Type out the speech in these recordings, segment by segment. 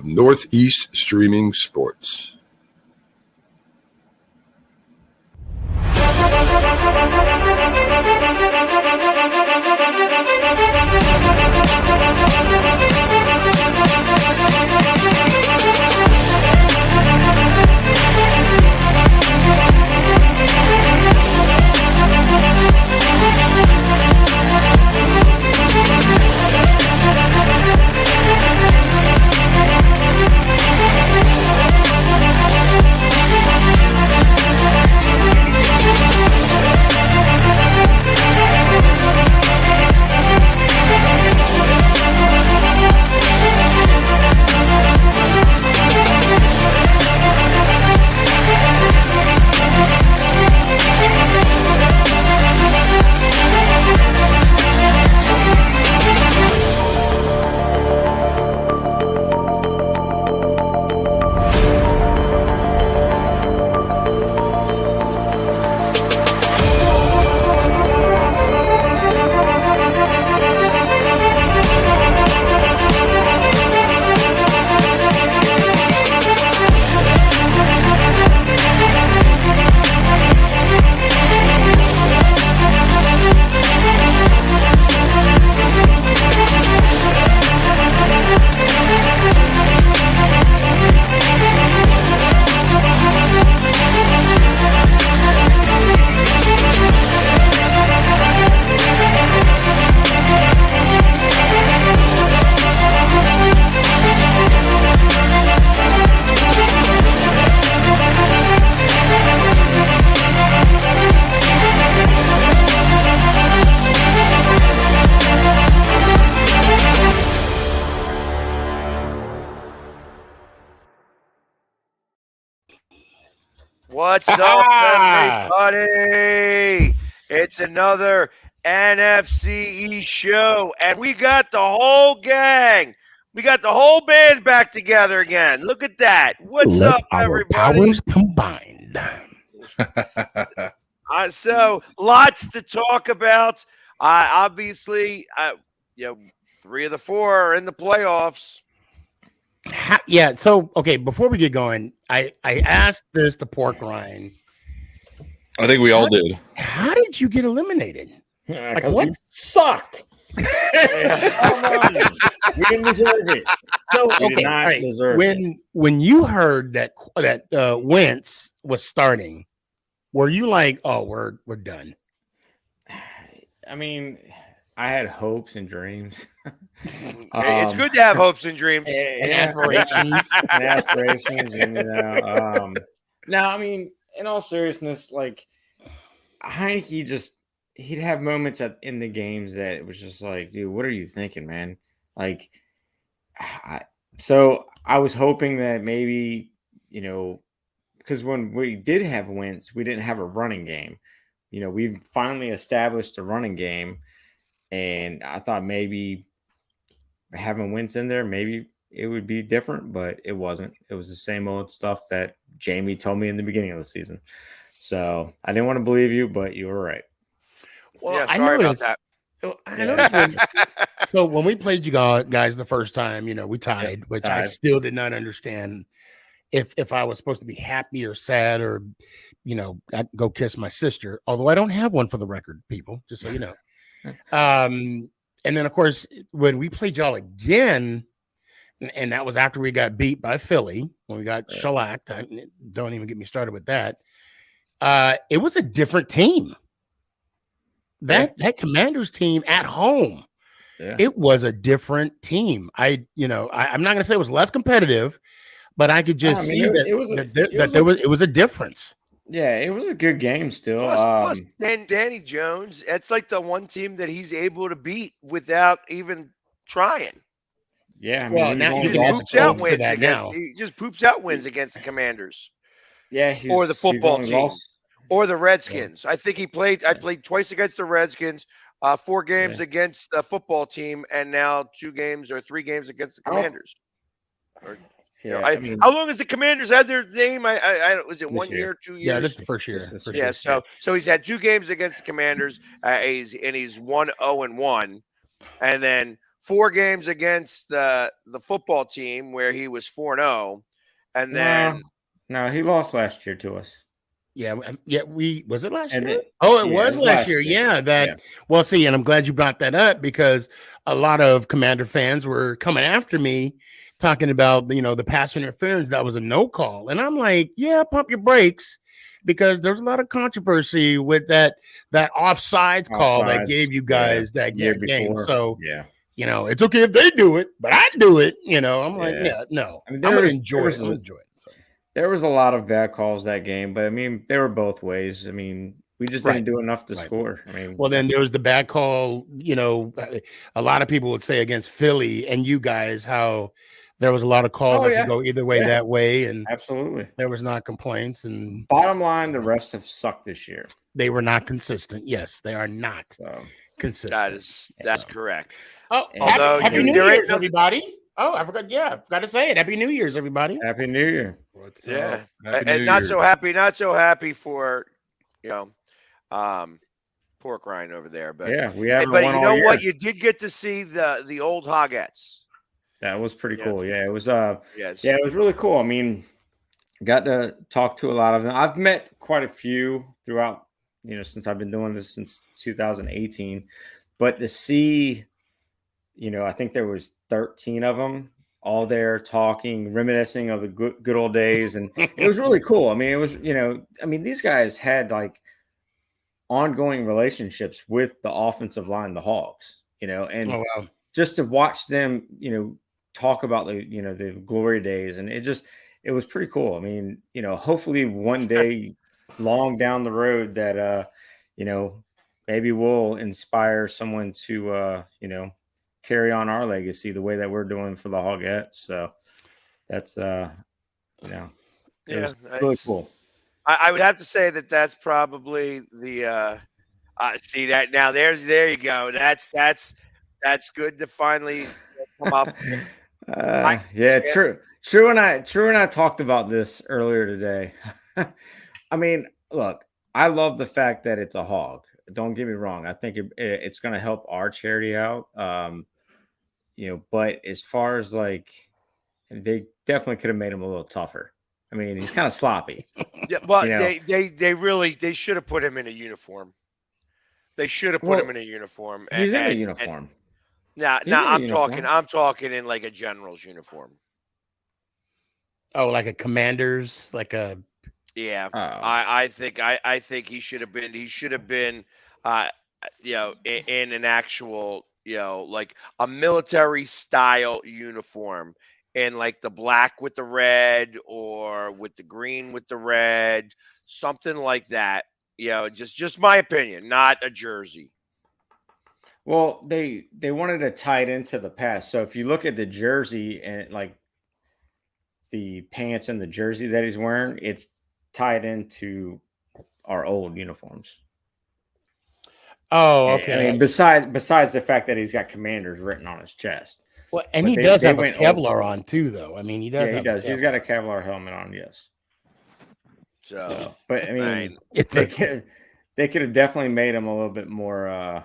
Northeast Streaming Sports. What's up, everybody? It's another NFC show, and we got the whole gang. We got the whole band back together again. Look at that. What's Let up, our everybody? powers combined. So, lots to talk about. Obviously, 3 of the 4 are in the playoffs. Yeah. So, okay, before we get going, I asked this to Pork Rind. I think we all did. How did you get eliminated? Like what? We sucked. Come on. We didn't deserve it. So, We did okay, not all right. deserve it. When you heard that Wentz was starting, were you like, "Oh, we're done"? I mean, I had hopes and dreams. It's good to have hopes and dreams. And aspirations. and aspirations, and no, I mean, in all seriousness, like Heineke he'd have moments in the games that it was just like, dude, what are you thinking, man? Like, so I was hoping that maybe, because when we did have Wentz, we didn't have a running game. We finally established a running game, and I thought maybe having Wentz in there, maybe it would be different, but it wasn't. It was the same old stuff that Jamie told me in the beginning of the season. So I didn't want to believe you, but you were right. Well, yeah, sorry about that. I noticed so when we played you guys the first time, we tied, which I still did not understand if I was supposed to be happy or sad or, I'd go kiss my sister, although I don't have one for the record, people, just so you know. And then, of course, when we played y'all again, and that was after we got beat by Philly, when we got shellacked, don't even get me started with that. It was a different team. That Commanders team at home, it was a different team. I'm not going to say it was less competitive, but I could just see that it was a difference. Yeah, it was a good game still. Plus, Danny Jones, it's like the one team that he's able to beat without even trying. Yeah, now he just poops out wins against the Commanders. Yeah, or the football team. Or the Redskins. Yeah. I think I played twice against the Redskins, 4 games against the football team, and now 2 games or 3 games against the Commanders. How long has the Commanders had their name? Was it 1 year, 2 years? Yeah, this is the first year. So he's had 2 games against the Commanders. He's 1-0-1, and then 4 games against the football team where he was 4-0, and then No, he lost last year to us. Yeah, was it last And year? then- Oh, it yeah, was last year. Yeah, well, see, and I'm glad you brought that up because a lot of Commander fans were coming after me talking about, the pass interference that was a no call. And I'm like, yeah, pump your brakes because there's a lot of controversy with that offsides call that Offsides, gave you guys that year game. before. So, Yeah. it's okay if they do it, but I do it. I'm like, Yeah. yeah, no. I mean, I'm there gonna was- enjoy there it. was I'll a- enjoy it. So. There was a lot of bad calls that game, but I mean, they were both ways. I mean, we just Right. didn't do enough to Right. score. I mean, Well, then there was the bad call, a lot of people would say against Philly and you guys, how there was a lot of calls that could go either way that way. And absolutely. there was not complaints. And Bottom line, the refs have sucked this year. they were not consistent. Yes, they are not So consistent. That's correct. Oh, Although happy you- New there ain't Year's, everybody. Oh, I forgot. Yeah, I forgot to say it. Happy New Year's, everybody. Happy New Year. What's Yeah, Happy and New not Year. so happy for pork rind over there. But Yeah, we haven't but won you all know year. what? You did get to see the old Hogettes. That was pretty Yeah. cool. Yeah, it was. Yes. Yeah, it was really cool. I mean, got to talk to a lot of them. I've met quite a few throughout, since I've been doing this since 2018. But to see, I think there was 13 of them all there talking, reminiscing of the good old days, and it was really cool. I mean, it was, these guys had like ongoing relationships with the offensive line, the Hogs, and Oh, wow. just to watch them, talk about the glory days, and it was pretty cool. I mean, hopefully one day long down the road that maybe we'll inspire someone to carry on our legacy the way that we're doing for the Hogettes. So that's it was really cool. I would have to say that's probably the see that now there you go. That's good to finally come up. Yeah, true. True and I talked about this earlier today. I mean, look, I love the fact that it's a hog. Don't get me wrong. I think it's going to help our charity out. But as far as like, they definitely could have made him a little tougher. I mean, he's kind of sloppy. Yeah, well, they should have put him in a uniform. They should have put him in a uniform. He's in a uniform. Now I'm talking in like a general's uniform. Oh, like a commander's, like a. Yeah, I think he should have been. He should have been, in an actual, like a military style uniform, in like the black with the red or with the green with the red, something like that. Just my opinion, not a jersey. Well, they wanted to tie it into the past. So if you look at the jersey and like the pants and the jersey that he's wearing, it's tied into our old uniforms. Oh, okay. I mean, besides the fact that he's got Commanders written on his chest. Well, and he does have a Kevlar on too, though. I mean, he does. Yeah, he does. He's got a Kevlar helmet on. Yes. So but I mean, they could have definitely made him a little bit more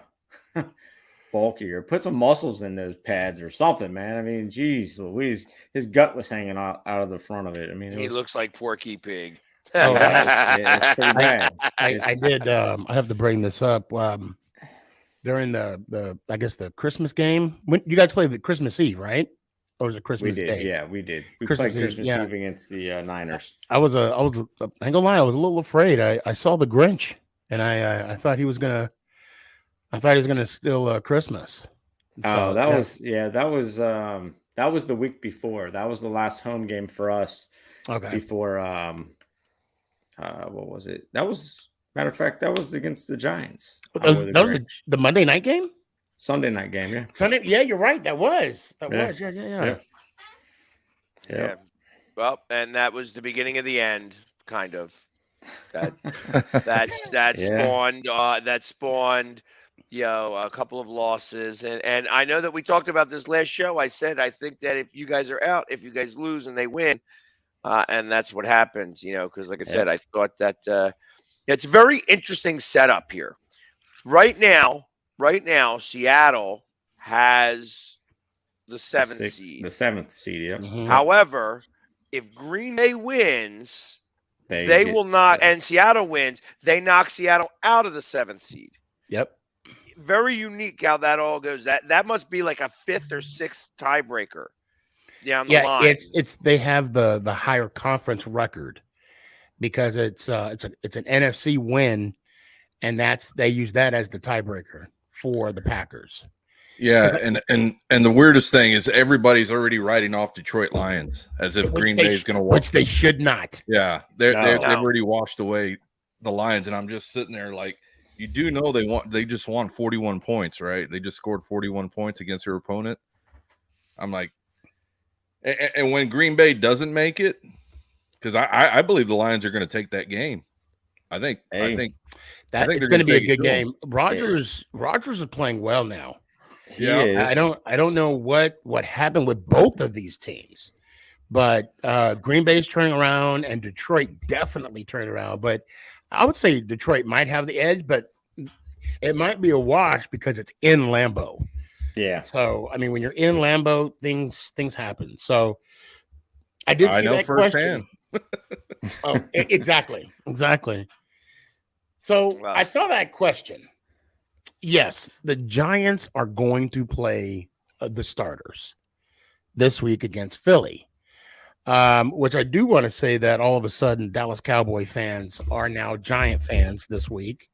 bulkier. Put some muscles in those pads or something, man. I mean, geez, Louise, his gut was hanging out of the front of it. I mean, he looks like Porky Pig. Oh, it's pretty bad. I did. I have to bring this up. During the I guess the Christmas game, when you guys played the Christmas Eve, right? Or was it Christmas Day? Yeah, we did. We Christmas played Christmas Eve, Eve against the Niners. I ain't gonna lie, I was a little afraid. I saw the Grinch, and I thought he was gonna steal Christmas. So that was the week before. That was the last home game for us. Okay. Before what was it? That was, matter of fact, that was against the Giants. That was the Monday night game? Sunday night game, yeah. Sunday, yeah, you're right. That was. Yeah. Well, and that was the beginning of the end, kind of. That spawned a couple of losses, and I know that we talked about this last show. I said I think that if you guys are out, if you guys lose and they win, and that's what happens, because like I said, I thought that it's a very interesting setup here. Right now, Seattle has the seventh seed. The seventh seed. Yep. Mhm. However, if Green Bay wins, they get- will not, and Seattle wins, they knock Seattle out of the seventh seed. Yep. Very unique how that all goes. That must be like a fifth or sixth tiebreaker down the line. It's they have the higher conference record because it's an NFC win, and they use that as the tiebreaker for the Packers. Yeah, and the weirdest thing is everybody's already writing off Detroit Lions as if Green Bay is going to which they should not. Yeah, they've already washed away the Lions, and I'm just sitting there like, you do know they just won 41 points, right? They just scored 41 points against their opponent. I'm like, and when Green Bay doesn't make it, because I believe the Lions are going to take that game. I think It's going to be a good game. Rogers is playing well now. Yeah, I don't know what happened with both of these teams, but Green Bay's turning around and Detroit definitely turned around. But I would say Detroit might have the edge, but it might be a wash because it's in Lambeau. Yeah. So I mean, when you're in Lambeau, things happen. So I did see that question. Oh, exactly. So Wow. I saw that question. Yes, the Giants are going to play the starters this week against Philly, which I do want to say that all of a sudden Dallas Cowboy fans are now Giant fans this week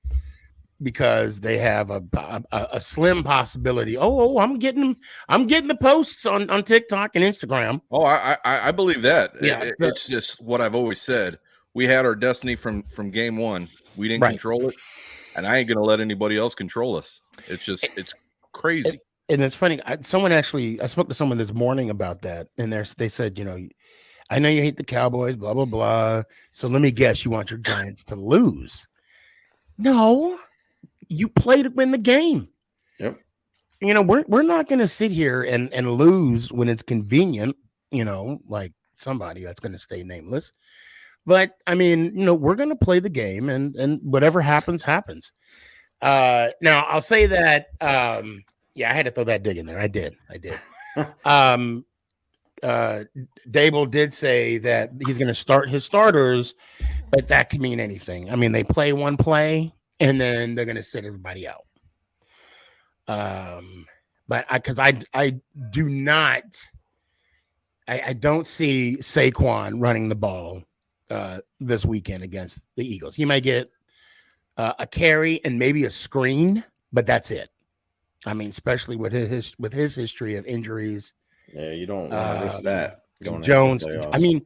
because they have a slim possibility. Oh, I'm getting the posts on TikTok and Instagram. Oh, I believe that. Yeah, it's just what I've always said. We had our destiny from game one. We didn't control it. And I ain't going to let anybody else control us. It's crazy. And it's funny. I spoke to someone this morning about that. And they said, I know you hate the Cowboys, blah, blah, blah. So let me guess, you want your Giants to lose. No, you play to win the game. Yep. We're not going to sit here and lose when it's convenient, like somebody that's going to stay nameless. But I mean, we're going to play the game and whatever happens, happens. Now I'll say that, I had to throw that dig in there. I did. Dable did say that he's going to start his starters, but that could mean anything. I mean, they play one play and then they're going to sit everybody out. But I don't see Saquon running the ball this weekend against the Eagles. He might get a carry and maybe a screen, but that's it. I mean, especially with his history of injuries. Yeah, you don't want to risk that. Jones. I mean,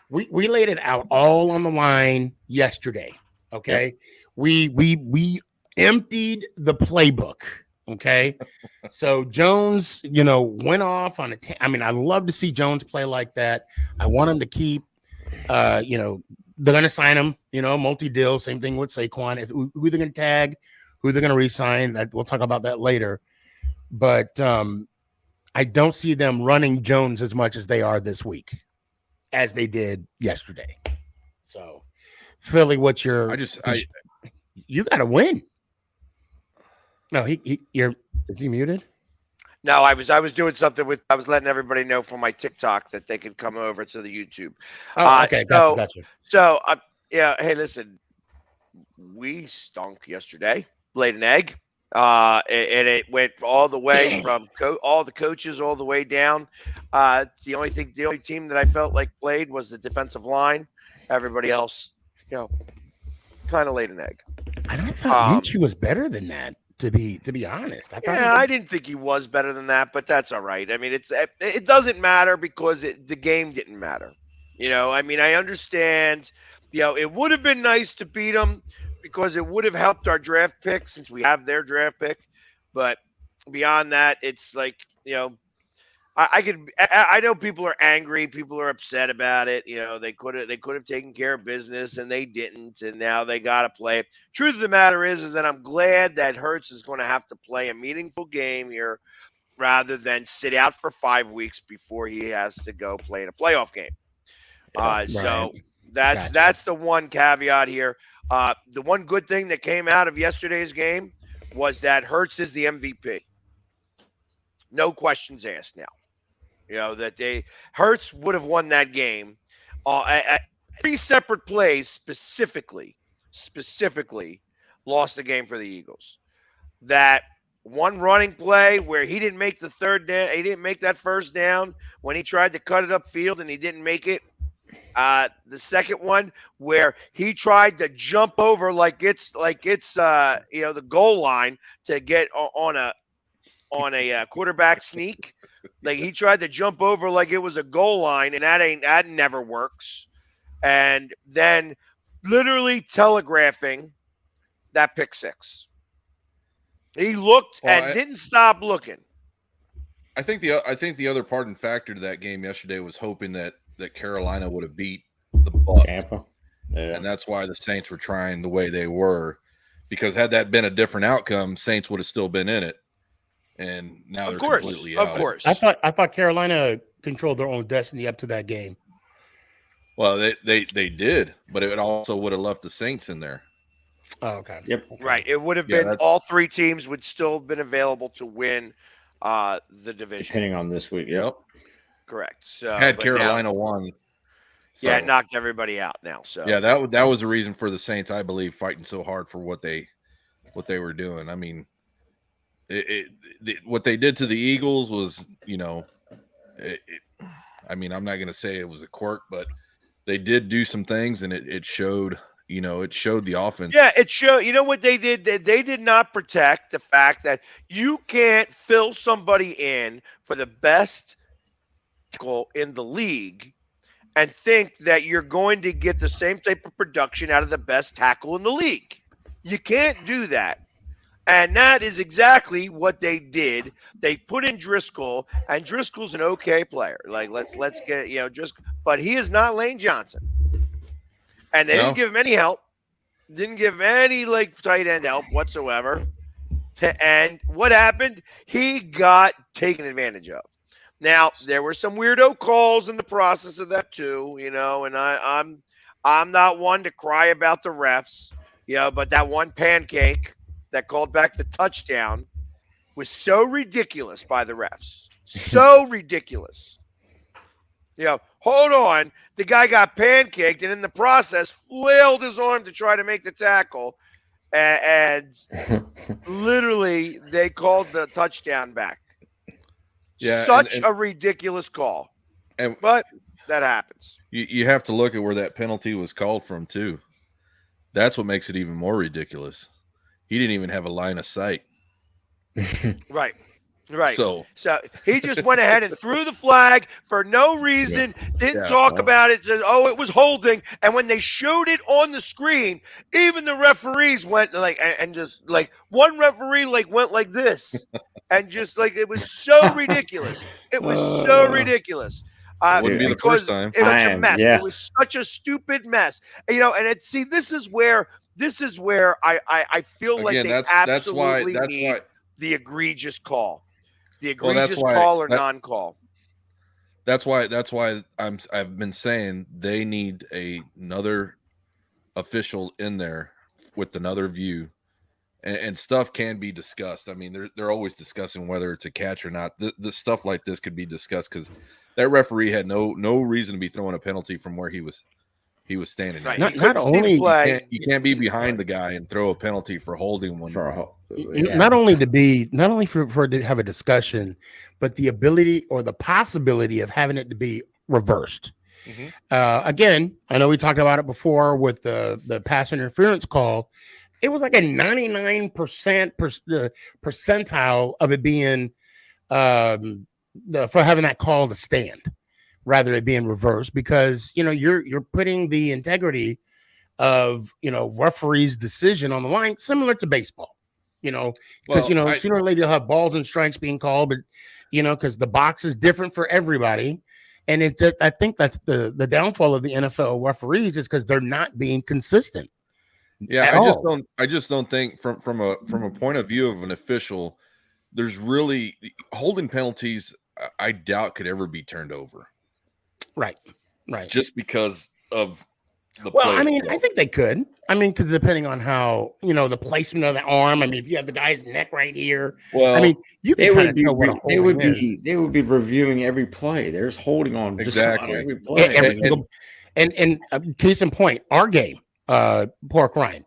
we laid it out all on the line yesterday. Okay, yep. We emptied the playbook. Okay, so Jones, went off on I mean, I love to see Jones play like that. I want him to keep. They're going to sign him, multi-deal. Same thing with Saquon. Who they're going to tag, who they're going to re-sign. That we'll talk about that later. But I don't see them running Jones as much as they are this week, as they did yesterday. So, Philly, what's your? You got to win. No, is he muted? No, I was doing something I was letting everybody know from my TikTok that they could come over to the YouTube. Oh, okay, gotcha. So, hey, listen, we stunk yesterday, laid an egg, and it went all the way from all the coaches all the way down. The only team that I felt like played was the defensive line. Everybody else, kind of laid an egg. I thought Minshew was better than that. To be honest, I didn't think he was better than that, but that's all right. I mean, it doesn't matter because the game didn't matter. I mean, I understand. It would have been nice to beat them because it would have helped our draft pick since we have their draft pick. But beyond that, it's like I know people are angry, people are upset about it. They could have taken care of business and they didn't, and now they got to play. Truth of the matter is that I'm glad that Hurts is going to have to play a meaningful game here rather than sit out for 5 weeks before he has to go play in a playoff game. So that's the one caveat here. The one good thing that came out of yesterday's game was that Hurts is the MVP. No questions asked now. You know, that Hurts would have won that game. At 3 separate plays specifically lost the game for the Eagles. That one running play where he didn't make the third down, he didn't make that first down when he tried to cut it upfield and he didn't make it. The second one where he tried to jump over like it's the goal line to get on a quarterback sneak. Like he tried to jump over like it was a goal line, and that never works. And then literally telegraphing that pick six. He looked and didn't stop looking. I think the other part and factor to that game yesterday was hoping that Carolina would have beat the Bucs. Tampa. Yeah. And that's why the Saints were trying the way they were, because had that been a different outcome, Saints would have still been in it. And now they're completely out. Of course. I thought Carolina controlled their own destiny up to that game. Well, they did, but it also would have left the Saints in there. Oh, okay. Yep. Right. It would have been all three teams would still have been available to win the division. Depending on this week. Yep. Correct. So Had Carolina won. So, yeah, it knocked everybody out now. So yeah, that was the reason for the Saints, I believe, fighting so hard for what they were doing. I mean, what they did to the Eagles was, I mean, I'm not going to say it was a quirk, but they did do some things, and it showed. It showed the offense. Yeah, it showed. You know what they did? They did not protect the fact that you can't fill somebody in for the best tackle in the league and think that you're going to get the same type of production out of the best tackle in the league. You can't do that. And that is exactly what they did. They put in Driscoll, and Driscoll's an okay player. Like let's get Driscoll, but he is not Lane Johnson. And they didn't give him any help. Didn't give him any tight end help whatsoever. And what happened? He got taken advantage of. Now, there were some weirdo calls in the process of that too, and I'm not one to cry about the refs, but that one pancake that called back the touchdown was so ridiculous by the refs. So ridiculous. Hold on. The guy got pancaked and in the process flailed his arm to try to make the tackle. And literally they called the touchdown back. Yeah, Such a ridiculous call. But that happens. You have to look at where that penalty was called from, too. That's what makes it even more ridiculous. He didn't even have a line of sight. Right. So he just went ahead and threw the flag for no reason, didn't talk about it, said, it was holding. And when they showed it on the screen, even the referees went one referee went like this. And just it was so ridiculous. It was so ridiculous. Wouldn't be the first time. It was such a mess. Yeah. It was such a stupid mess. And this is where I feel like they absolutely need the egregious call. The egregious call or non-call. That's why I've been saying they need another official in there with another view, and stuff can be discussed. I mean, they're always discussing whether it's a catch or not. The stuff like this could be discussed because that referee had no reason to be throwing a penalty from where he was standing. Right. Not only you can't be behind the guy and throw a penalty for holding one. Not only for it to have a discussion, but the ability or the possibility of having it to be reversed. Mm-hmm. Again, I know we talked about it before with the pass interference call. It was like a 99% percentile of it being for having that call to stand, rather than being reversed, because you're putting the integrity of referee's decision on the line, similar to baseball. Because sooner or later you'll have balls and strikes being called, but because the box is different for everybody, and I think that's the downfall of the NFL referees is because they're not being consistent. Yeah, I just don't think from a point of view of an official, there's really holding penalties. I doubt could ever be turned over. Right. Just because of the I mean, I think they could. I mean, because depending on how the placement of the arm. I mean, if you have the guy's neck right here, Well, I mean, you They can kind would of be tell what a holding is. they would be reviewing every play. There's holding on just about Exactly. every play. Every single, and case in point, our game, Pork Ryan.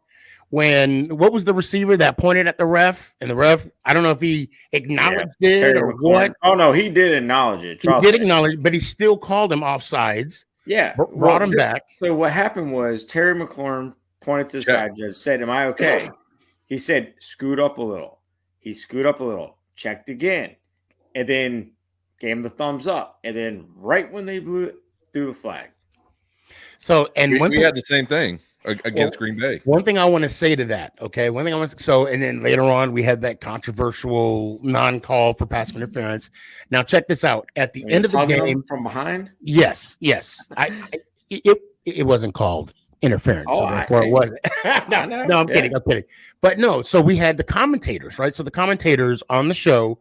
What was the receiver that pointed at the ref? And the ref, I don't know if he acknowledged it Terry or McLaurin. what. Oh no, he did acknowledge it. He Trust did me. acknowledge, but he still called him offsides. Yeah, Brought him back. So what happened was Terry McLaurin pointed to the side judge, said, "Am I okay?" He said, "Scoot up a little." He scooted up a little, checked again, and then gave him the thumbs up. And then right when they threw the flag. So and we had the same thing against Green Bay. One thing I want to say to that, okay? And then later on we had that controversial non-call for pass interference. Now check this out. At the end of the game from behind. Yes. It wasn't called interference. Oh, so therefore it wasn't. no, I'm kidding. But no, so we had the commentators, right? So the commentators on the show,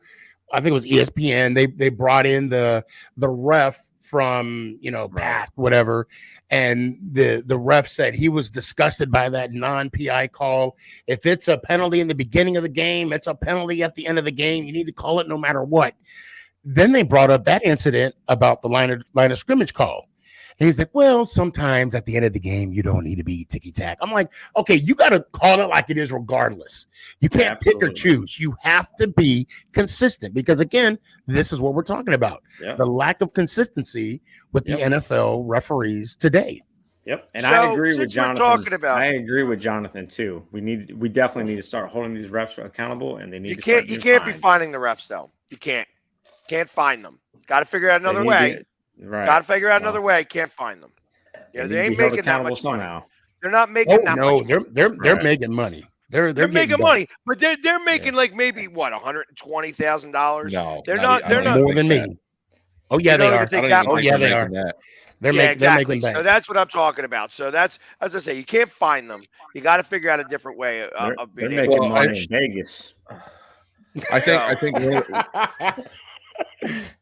I think it was ESPN, they brought in the ref from past whatever, and the ref said he was disgusted by that non-PI call. If it's a penalty in the beginning of the game, it's a penalty at the end of the game. You need to call it no matter what. Then they brought up that incident about the line of scrimmage call. And he's like, well, sometimes at the end of the game, you don't need to be ticky-tack. I'm like, okay, you got to call it like it is regardless. You can't pick or choose. You have to be consistent because, again, this is what we're talking about. Yep. The lack of consistency with the NFL referees today. Yep. And I agree with Jonathan. I agree with Jonathan, too. We definitely need to start holding these refs accountable, and they need You can't be finding the refs, though. You can't find them. Got to figure out another way. Right. Got to figure out another way. Can't find them. Yeah, they ain't making that much money. They're not making that much money. They're making money. They're making money, but they're making like maybe what $120,000. No, they're not more than me. Oh yeah, they are. Oh yeah, they are. They're making so that's what I'm talking about. So that's, as I say, you can't find them. You got to figure out a different way of being able to money in Vegas. I think.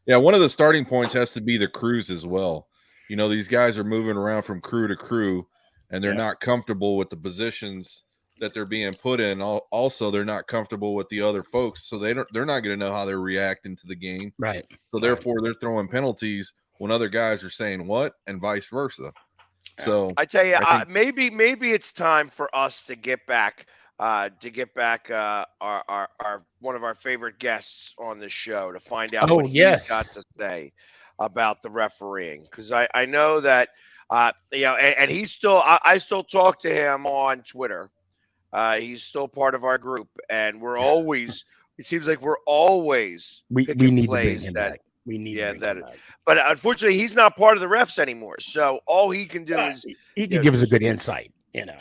Yeah, one of the starting points has to be the crews as well. These guys are moving around from crew to crew, and they're not comfortable with the positions that they're being put in. Also, they're not comfortable with the other folks, so they're not going to know how they're reacting to the game. Right. So therefore, they're throwing penalties when other guys are saying what, and vice versa. So I tell you, maybe it's time for us to get back. Our one of our favorite guests on the show to find out what he's got to say about the refereeing, because I know that and he's still I still talk to him on Twitter. He's still part of our group, and it seems like we're always we need plays to bring him back. We need that. But unfortunately, he's not part of the refs anymore. So all he can do is he can give us a good insight. The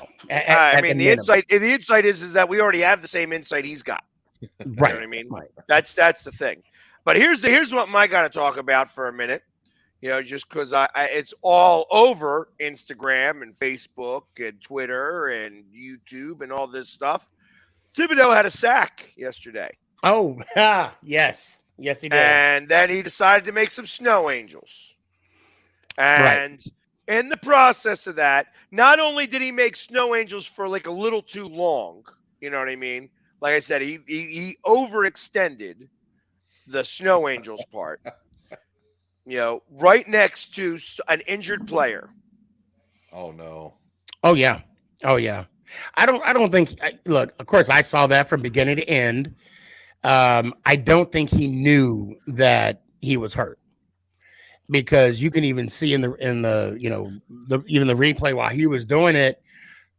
insight is that we already have the same insight he's got. Right. You know what I mean? Right. That's the thing. But here's what I got to talk about for a minute. Just because it's all over Instagram and Facebook and Twitter and YouTube and all this stuff. Thibodeau had a sack yesterday. Oh, yes, he did. And then he decided to make some snow angels. And in the process of that, not only did he make snow angels for like a little too long, you know what I mean? Like I said, he overextended the snow angels part, right next to an injured player. Oh no. Oh yeah. I don't think. Look, of course, I saw that from beginning to end. I don't think he knew that he was hurt, because you can even see in the even the replay while he was doing it,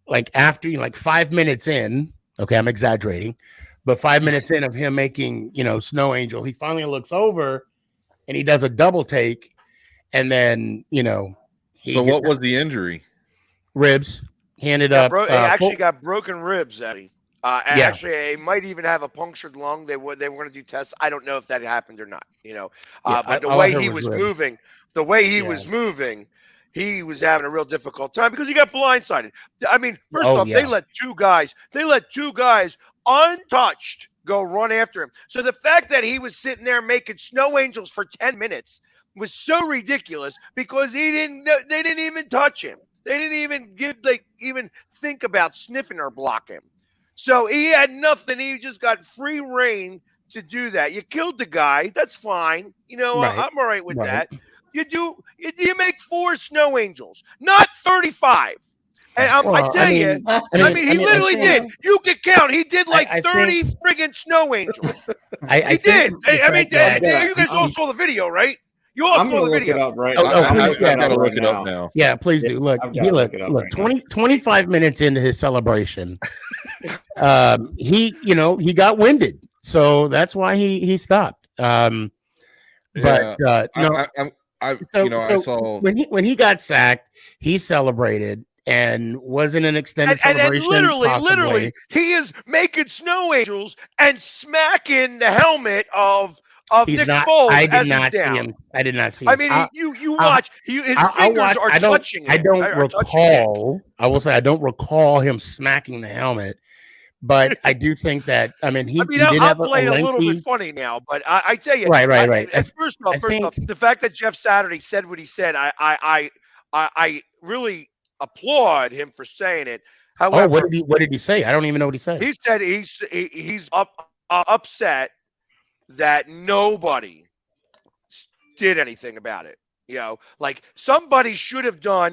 like after 5 minutes in. Okay, I'm exaggerating, but 5 minutes in of him making snow angel, he finally looks over and he does a double take, and then So what was the injury? Ribs. He ended up. He actually got broken ribs, Eddie. Actually, he might even have a punctured lung. They were going to do tests. I don't know if that happened or not. But the way he was moving, he was having a real difficult time because he got blindsided. I mean, first off, they let two guys untouched go run after him. So the fact that he was sitting there making snow angels for 10 minutes was so ridiculous because they didn't even touch him. They didn't even even think about sniffing or blocking. So he had nothing. He just got free reign to do that. You killed the guy. That's fine. Right. I'm all right with Right. that. You make 4 snow angels, not 35. And I Well, tell you, he literally did. You can count. He did like I 30 think- friggin' snow angels. I He think did. the fact that- You guys all saw the video, right? You all I'm saw gonna the look it video. up right Oh, now. oh, I'm please, looking I've it got to up look right it up now. now. Yeah, please do. Look, I've gotta look it up right now. 25 minutes into his celebration, he got winded, so that's why he stopped. No, I saw when he got sacked, he celebrated and wasn't an extended And celebration. literally, possibly. he is making snow angels and smacking the helmet of He's Nick not. Foles I did as not he's see down. him. I did not see him. I mean, you watch. His I'll fingers watch- are I don't- touching it. I don't are touching it. recall. I will say I don't recall him smacking the helmet, but I do think that. I mean, he did I'll have play it a little lengthy. bit funny now, but I tell you, Right. First off, think- the fact that Jeff Saturday said what he said, I really applaud him for saying it. However, What did he say? I don't even know what he said. he said he's upset that nobody did anything about it. Like somebody should have did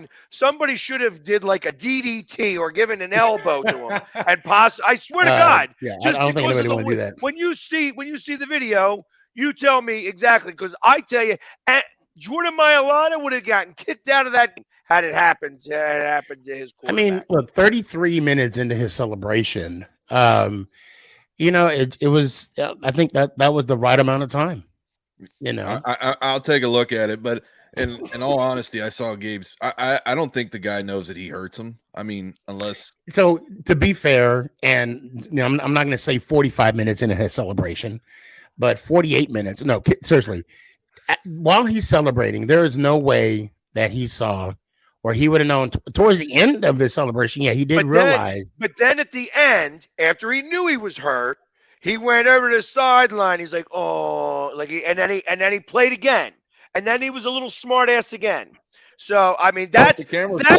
like a DDT or given an elbow to him. And I swear to God, Yeah, just I don't think because anybody of want to do that. when you see the video, you tell me exactly, because I tell you, Jordan Mailata would have gotten kicked out of that had it happened to his I mean, quarterback. look, 33 minutes into his celebration, it was. I think that was the right amount of time. I'll take a look at it, but in all honesty, I saw Gabe's. I don't think the guy knows that he hurts him. I mean, unless. So to be fair, and I'm not going to say 45 minutes into his celebration, but 48 minutes. No, seriously. While he's celebrating, there is no way that he saw, or he would have known towards the end of his celebration. Yeah, he did realize. But then at the end, after he knew he was hurt, he went over to the sideline. He's like, "Oh," and then he played again, and then he was a little smart ass again. So I mean, that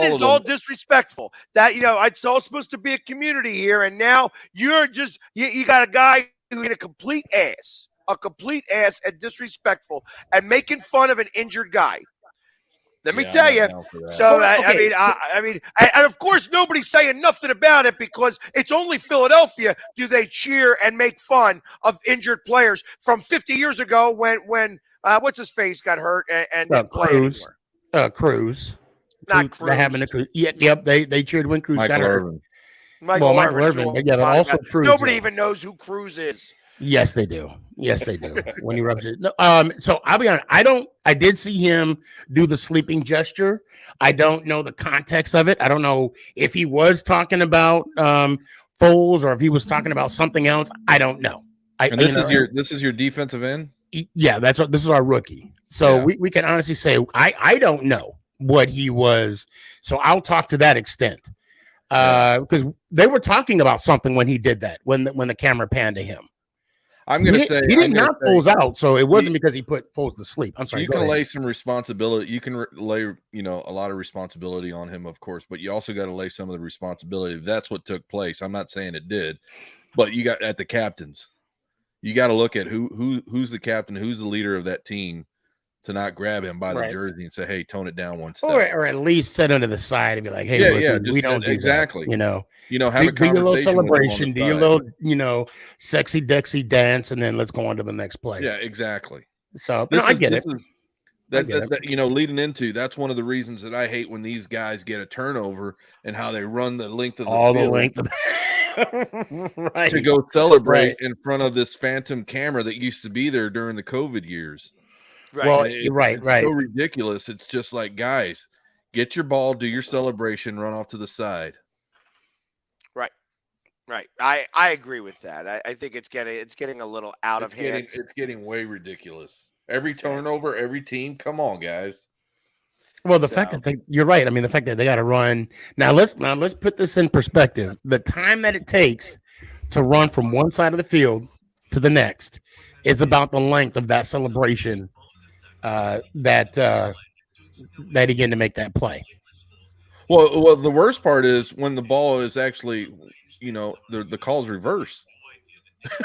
is all disrespectful. That it's all supposed to be a community here, and now you're just you got a guy who's a complete ass and disrespectful and making fun of an injured guy. Let me tell you. So I mean, and of course nobody's saying nothing about it because it's only Philadelphia do they cheer and make fun of injured players from 50 years ago when what's his face got hurt and didn't play anymore. Cruz. Not Cruz. That happened to Cruz. Yep. They cheered when Cruz got hurt. Michael Irvin. Yeah, but also Cruz. Nobody even knows who Cruz is. Yes, they do. When he rubs it. No, so I'll be honest. I did see him do the sleeping gesture. I don't know the context of it. I don't know if he was talking about Foles or if he was talking about something else. I don't know. This is your defensive end? Yeah, this is our rookie. So yeah. we can honestly say I don't know what he was. So I'll talk to that extent. Because they were talking about something when he did that, when the camera panned to him. I'm going to say he did not Foles out, so it wasn't because he put Foles to sleep. I'm sorry. You can lay some responsibility. You can lay, a lot of responsibility on him, of course, but you also got to lay some of the responsibility. That's what took place. I'm not saying it did, but you got at the captains. You got to look at who's the captain, who's the leader of that team, to not grab him by the jersey and say, "Hey, tone it down one step," or at least sit under the side and be like, "Hey, we don't do exactly." That. Have a conversation. Do your little celebration, do your little, sexy Dexy dance, and then let's go on to the next play. Yeah, exactly. So I get it. Leading into that's one of the reasons that I hate when these guys get a turnover and how they run the length of the field. The length of right. To go celebrate in front of this phantom camera that used to be there during the COVID years. Right. Well, it's so ridiculous. It's just like, guys, get your ball, do your celebration, run off to the side. Right. I agree with that. I think it's getting a little out of hand. It's getting way ridiculous. Every turnover, every team. Come on, guys. Well, the fact that you're right. I mean, the fact that they got to run now. Let's put this in perspective. The time that it takes to run from one side of the field to the next is about the length of that celebration. That he getting to make that play. Well, the worst part is when the ball is actually, the call's reversed.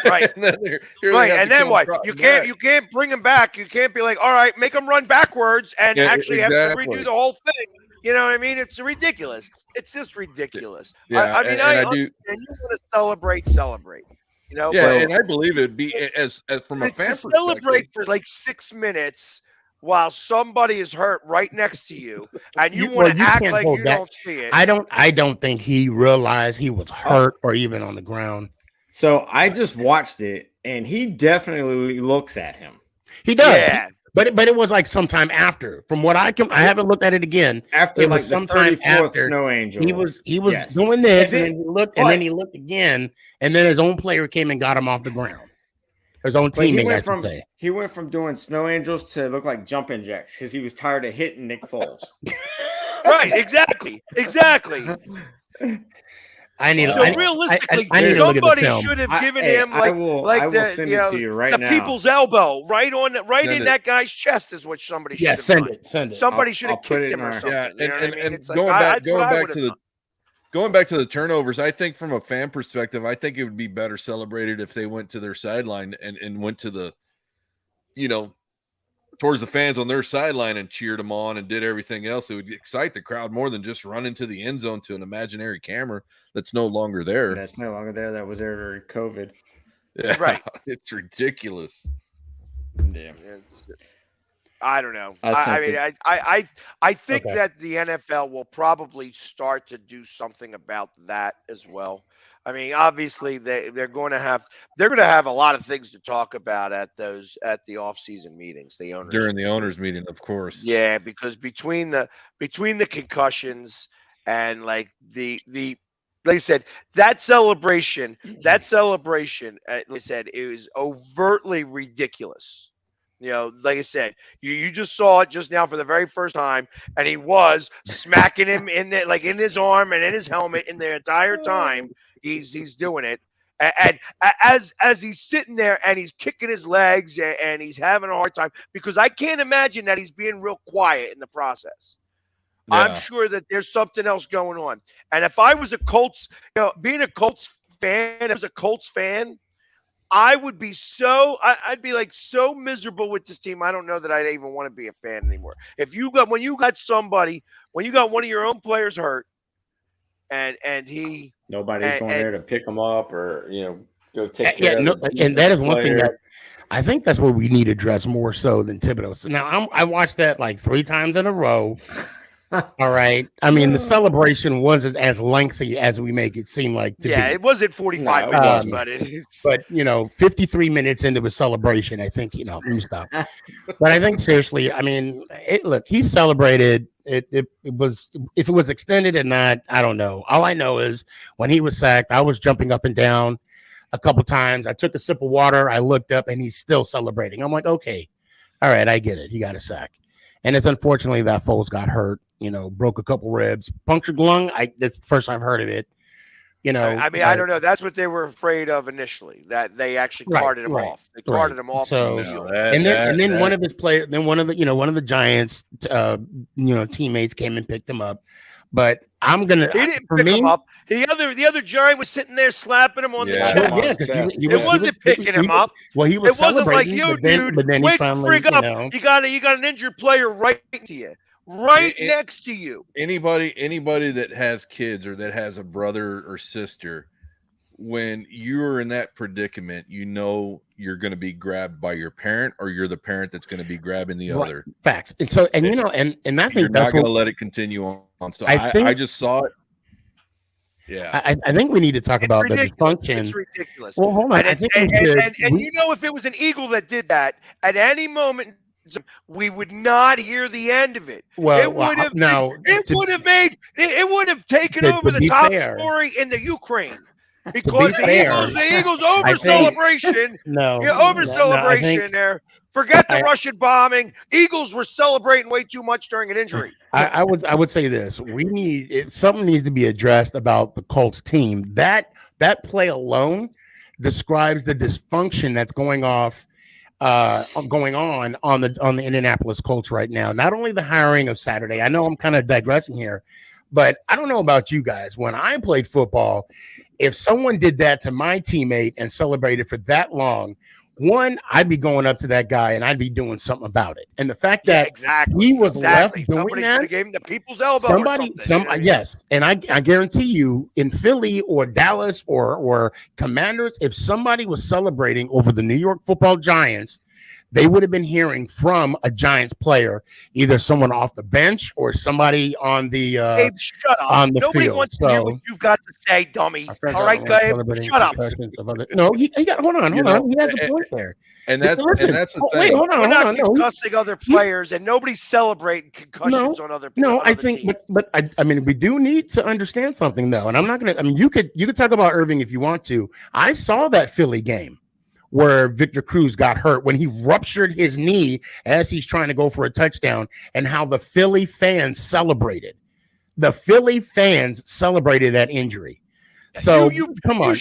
Right. And then Right, and then what? You can't bring him back. You can't be like, all right, make him run backwards and actually have to redo the whole thing. You know what I mean? It's ridiculous. It's just ridiculous. Yeah, I mean, I do. And you want to celebrate. Yeah, and I believe it'd be as from a fan perspective. Celebrate for like 6 minutes while somebody is hurt right next to you, and you want to act like you don't see it. I don't think he realized he was hurt or even on the ground. So I just watched it, and he definitely looks at him. He does. Yeah. But it was like sometime after. From what I haven't looked at it again. After it like was the sometime 34th after Snow Angel. He was doing this, and then he looked, and then he looked again, and then his own player came and got him off the ground. His own teammate, I should say. He went from doing Snow Angels to look like jumping jacks because he was tired of hitting Nick Foles. Right, exactly. Realistically, somebody should have given him the people's elbow right in that guy's chest is what somebody should have done. Send it. Somebody should have kicked him or something. Yeah, going back to the turnovers, I think from a fan perspective, I think it would be better celebrated if they went to their sideline and went to the, towards the fans on their sideline and cheered them on and did everything else. It would excite the crowd more than just run into the end zone to an imaginary camera that's no longer there. That's no longer there. That was there during COVID. Yeah, right. It's ridiculous. Yeah. I don't know. I think that the NFL will probably start to do something about that as well. I mean, obviously they're going to have a lot of things to talk about at the off-season meetings, the owners meeting, of course. Yeah, because between the concussions and like the like I said, that celebration, like I said, it was overtly ridiculous. Like I said, you just saw it just now for the very first time, and he was smacking him in his arm and in his helmet in the entire time. He's doing it, and as he's sitting there and he's kicking his legs and he's having a hard time because I can't imagine that he's being real quiet in the process. Yeah. I'm sure that there's something else going on. And if I was a Colts, being a Colts fan, I would be I'd be like so miserable with this team. I don't know that I'd even want to be a fan anymore. When you got one of your own players hurt, and nobody's going there to pick them up or go take care of them. And that is one thing that I think that's what we need to address more so than Thibodeau. So now I watched that like 3 times in a row. All right. I mean, the celebration wasn't as lengthy as we make it seem like to be. It wasn't 45 minutes, but it is. But 53 minutes into a celebration, I think let me stop. But I think seriously, I mean, he celebrated. It was, if it was extended or not, I don't know. All I know is when he was sacked, I was jumping up and down a couple times. I took a sip of water. I looked up, and he's still celebrating. I'm like, okay, all right, I get it. He got a sack, and it's unfortunately that Foles got hurt. Broke a couple ribs, punctured lung. That's the first I've heard of it. I mean, I don't know. That's what they were afraid of initially. That they actually carted him off. They carted him off. So, and then one of his players, then one of the Giants, teammates came and picked him up. But I'm gonna. He didn't pick him up. The other Giant was sitting there slapping him on the chest. It wasn't picking him up. Well, he was. It wasn't like, yo, dude, wake finally, frig up. You got an injured player right to you. Next to you. Anybody that has kids or that has a brother or sister, when you're in that predicament, you're going to be grabbed by your parent, or you're the parent that's going to be grabbing the other. Facts. And so, and and I think you're not going to let it continue on. So I just saw it. Yeah, I think we need to talk about the dysfunction. It's ridiculous. Well, hold on. And if it was an Eagle that did that at any moment, we would not hear the end of it. Well, it would have taken over the top story in the Ukraine because the Eagles over celebration. Celebration there. Forget the Russian bombing. Eagles were celebrating way too much during an injury. I would say this: something needs to be addressed about the Colts team. That play alone describes the dysfunction that's going on the Indianapolis Colts right now. Not only the hiring of Saturday, I know I'm kind of digressing here, But I don't know about you guys. When I played football, if someone did that to my teammate and celebrated for that long, one, I'd be going up to that guy and I'd be doing something about it. And the fact that exactly. he was left doing Somebody could that, have gave him the people's elbow. somebody, or something, you know what I mean? yes, and I guarantee you, in Philly or Dallas or Commanders, if somebody was celebrating over the New York Football Giants, they would have been hearing from a Giants player, either someone off the bench or somebody on the Gabe, shut up. on the Nobody field. wants to hear what you've got to say, dummy. Our All right, Gabe, shut up. No, he got. Hold on. You He know, has a point there. And that's Listen, the thing. wait, hold We're on. not concussing other players, and nobody's celebrating concussions on other people. No, I think, but I mean, we do need to understand something though, and I'm not gonna. I mean, you could talk about Irving if you want to. I saw that Philly game where Victor Cruz got hurt when he ruptured his knee as he's trying to go for a touchdown, and how the Philly fans celebrated. The Philly fans celebrated that injury. So come on,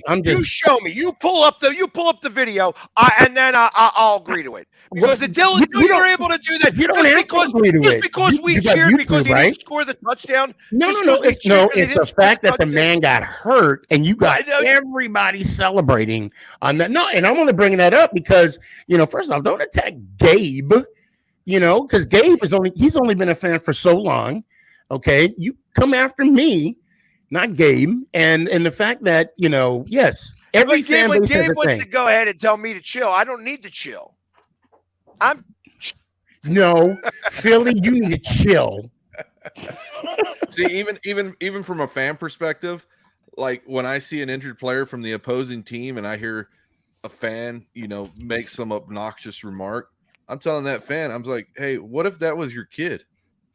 I'm just. You show me. You pull up the video, and then I'll agree to it. Because until you were able to do that, you don't have to agree to it. Because we cheered because he didn't score the touchdown. No. It's the fact that the man got hurt, and you got everybody celebrating on that. No, and I'm only bringing that up because first off, don't attack Gabe. Because Gabe he's only been a fan for so long. Okay, you come after me. Not Gabe, and the fact that yes, every fan base has a wants thing. to go ahead and tell me to chill. I don't need to chill. No, Philly, you need to chill. See, even from a fan perspective, like when I see an injured player from the opposing team, and I hear a fan, make some obnoxious remark, I'm telling that fan, I'm like, hey, what if that was your kid?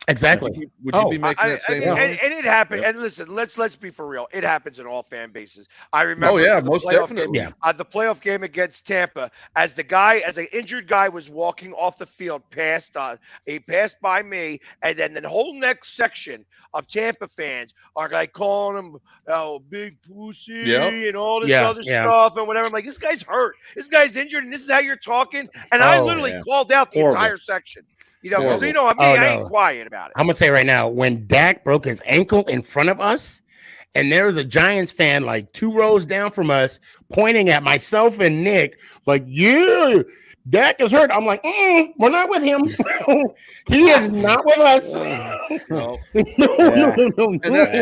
Exactly. Would you be making that same? And it happened. And listen, let's be for real. It happens in all fan bases. I remember. Oh yeah, most definitely. The playoff game against Tampa, as an injured guy was walking off the field, he passed by me, and then the whole next section of Tampa fans are like calling him, big pussy, and all this other stuff and whatever. I'm like, this guy's hurt. This guy's injured, and this is how you're talking. And I literally called out the entire section. Because I ain't quiet about it. I'm gonna tell you right now, when Dak broke his ankle in front of us, and there was a Giants fan like 2 rows down from us pointing at myself and Nick, like, yeah, Dak is hurt. I'm like, we're not with him. He is not with us. No. And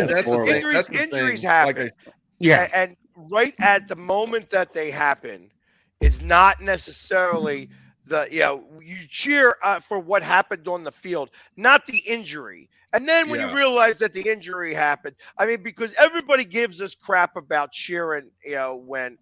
that's the thing. Injuries happen. And right at the moment that they happen is not necessarily you cheer for what happened on the field, not the injury. And then when you realize that the injury happened, I mean, because everybody gives us crap about cheering, when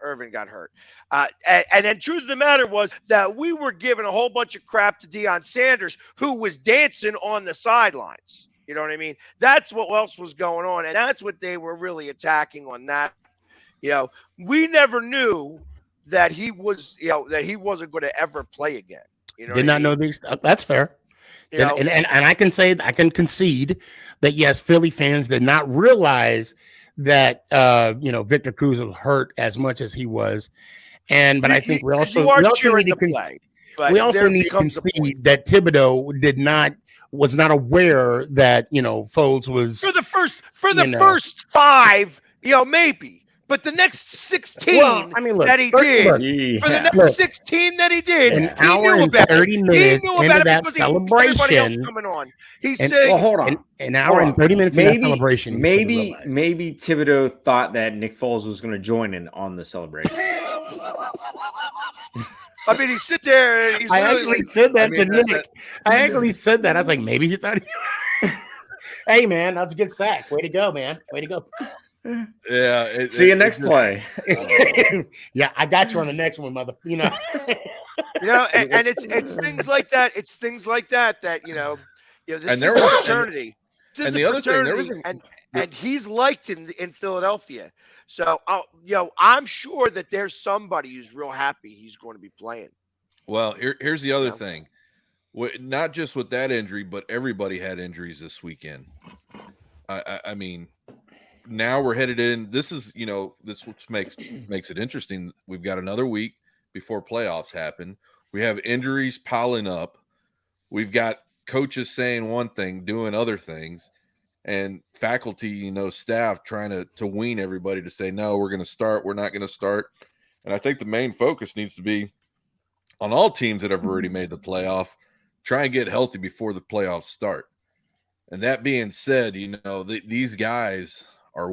Irvin got hurt. And then truth of the matter was that we were giving a whole bunch of crap to Deion Sanders, who was dancing on the sidelines. You know what I mean? That's what else was going on. And that's what they were really attacking on that. We never knew that he was, that he wasn't going to ever play again. Did not know these. That's fair. And I can concede that yes, Philly fans did not realize that Victor Cruz was hurt as much as he was, but I think we also need to concede that Thibodeau was not aware that Foles was for the first 5, maybe. But the next 16 that he did, for the next 16 that he did, an hour and 30 minutes into that celebration, coming on. He said, "Well, hold on, an hour and 30 minutes into that celebration." Maybe Thibodeau thought that Nick Foles was going to join in on the celebration. I mean, he sit there. And I actually said that to Nick. I actually said that. I was like, maybe he thought. Hey, man, that's a good sack. Way to go, man. Way to go. Yeah. See you next play. Yeah, I got you on the next one, mother. And it's things like that. It's things like that this is a fraternity. This is a fraternity, and he's liked in Philadelphia. So, I'm sure that there's somebody who's real happy he's going to be playing. Well, here's the other thing. Not just with that injury, but everybody had injuries this weekend. I mean. Now we're headed in. This is, this what makes it interesting. We've got another week before playoffs happen. We have injuries piling up. We've got coaches saying one thing, doing other things, and faculty, staff trying to wean everybody to say, no, we're going to start, we're not going to start. And I think the main focus needs to be on all teams that have already made the playoff, try and get healthy before the playoffs start. And that being said, these guys are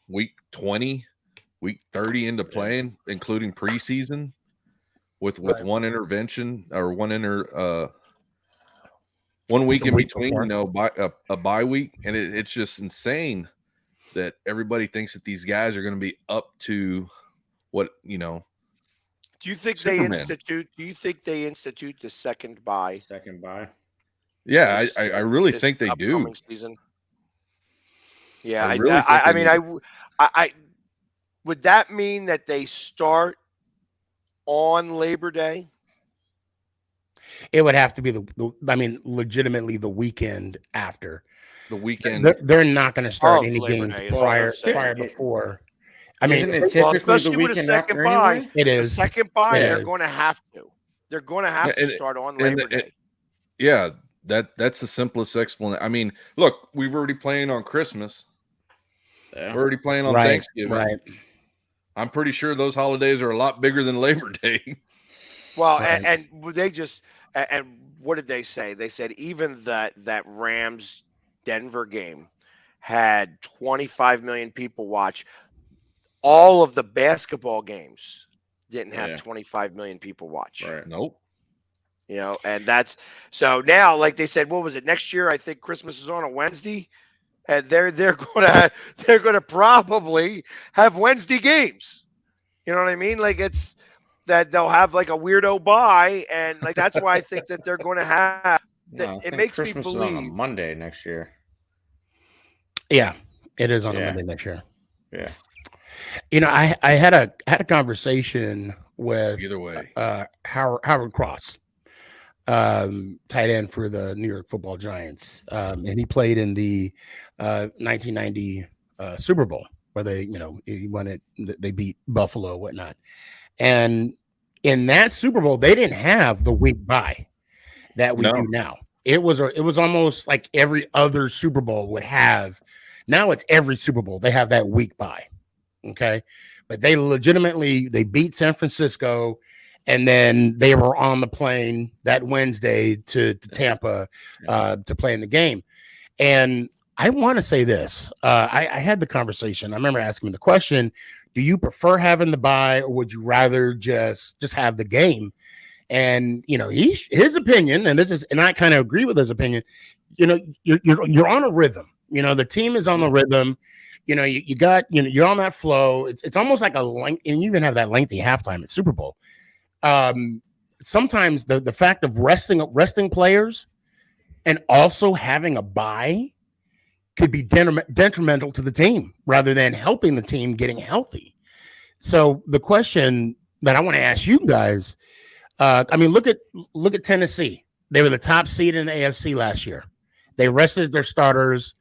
week 20, week 30 into playing, including preseason with one intervention or 1 week in between, a bye week. And it's just insane that everybody thinks that these guys are going to be up to what, Do you think Superman. Do you think they institute the second bye? Second bye. Yeah, I really think they do. Season. Yeah, I really I mean, I would that mean that they start on Labor Day? It would have to be legitimately the weekend after. The weekend. They're not going to start any Labor games Day, prior before. I mean, isn't it typically especially the with a weekend second after bye, anyway? it the is. second bye. It They're is. going to have to. They're going to have to start on Labor Day. Yeah, that's the simplest explanation. I mean, look, we've already playing on Christmas. Yeah. We're already playing on Thanksgiving. Right. I'm pretty sure those holidays are a lot bigger than Labor Day. Well, Right. and they just and what did they say? They said even that Rams Denver game had 25 million people watch. All of the basketball games didn't have 25 million people watch. Right. Nope. And that's so now, like they said, what was it next year? I think Christmas is on a Wednesday, and they're gonna probably have Wednesday games. You know what I mean? Like it's that they'll have like a weirdo bye, and like that's why I think that they're going to have. No, I It think makes Christmas me is on a believe. Monday next year. Yeah, it is on a Yeah. Monday next year. Yeah. I had a conversation with Either way. Howard Cross, tight end for the New York Football Giants, and he played in the 1990 Super Bowl where he won it. They beat Buffalo, whatnot, and in that Super Bowl they didn't have the week bye that we do now. It was almost like every other Super Bowl would have. Now it's every Super Bowl they have that week bye. Okay, but they legitimately beat San Francisco, and then they were on the plane that Wednesday to Tampa to play in the game. And I want to say this: I had the conversation. I remember asking him the question: do you prefer having the bye, or would you rather just have the game? And his opinion, and I kind of agree with his opinion. You're on a rhythm. The team is on the rhythm. You got, you're on that flow. It's almost like a length, and you even have that lengthy halftime at Super Bowl. Sometimes the fact of resting players and also having a bye could be detrimental to the team rather than helping the team getting healthy. So the question that I want to ask you guys, look at Tennessee. They were the top seed in the AFC last year. They rested their starters.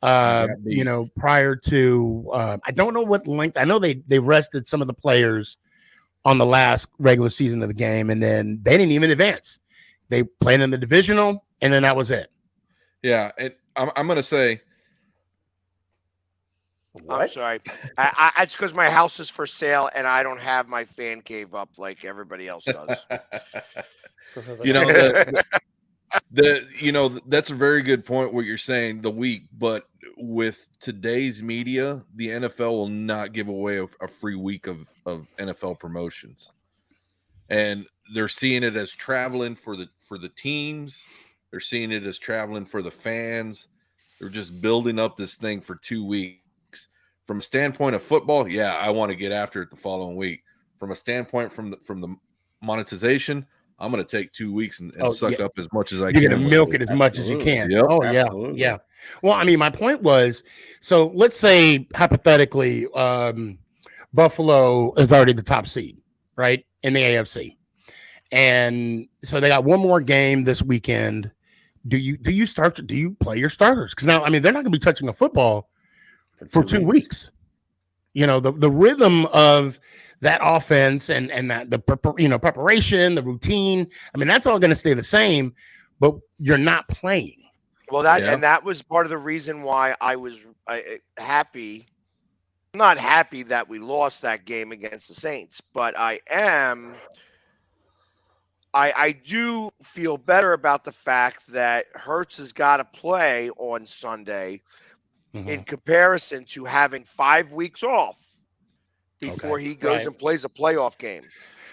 Prior to I don't know what length. I know they rested some of the players on the last regular season of the game, and then they didn't even advance. They played in the divisional, and then that was it. Yeah, and I'm going to say. What? I'm sorry. It's because my house is for sale, and I don't have my fan cave up like everybody else does. That's a very good point what you're saying, the week, but with today's media, the NFL will not give away a free week of NFL promotions. And they're seeing it as traveling for the teams. They're seeing it as traveling for the fans. They're just building up this thing for 2 weeks. From a standpoint of football, yeah, I want to get after it the following week. From a standpoint from the monetization, I'm going to take 2 weeks and suck up as much as I can. You're going to milk it as much as you can. Yep. Oh, Absolutely. yeah. Well, my point was, so let's say hypothetically, Buffalo is already the top seed, right, in the AFC. And so they got one more game this weekend. Do you play your starters? Because now, they're not going to be touching a football for 2 weeks. The rhythm of that offense and that the preparation, the routine. That's all going to stay the same. but you're not playing. Well, that was part of the reason why I was happy. I'm not happy that we lost that game against the Saints, but I do feel better about the fact that Hurts has got to play on Sunday in comparison to having 5 weeks off before he goes and plays a playoff game.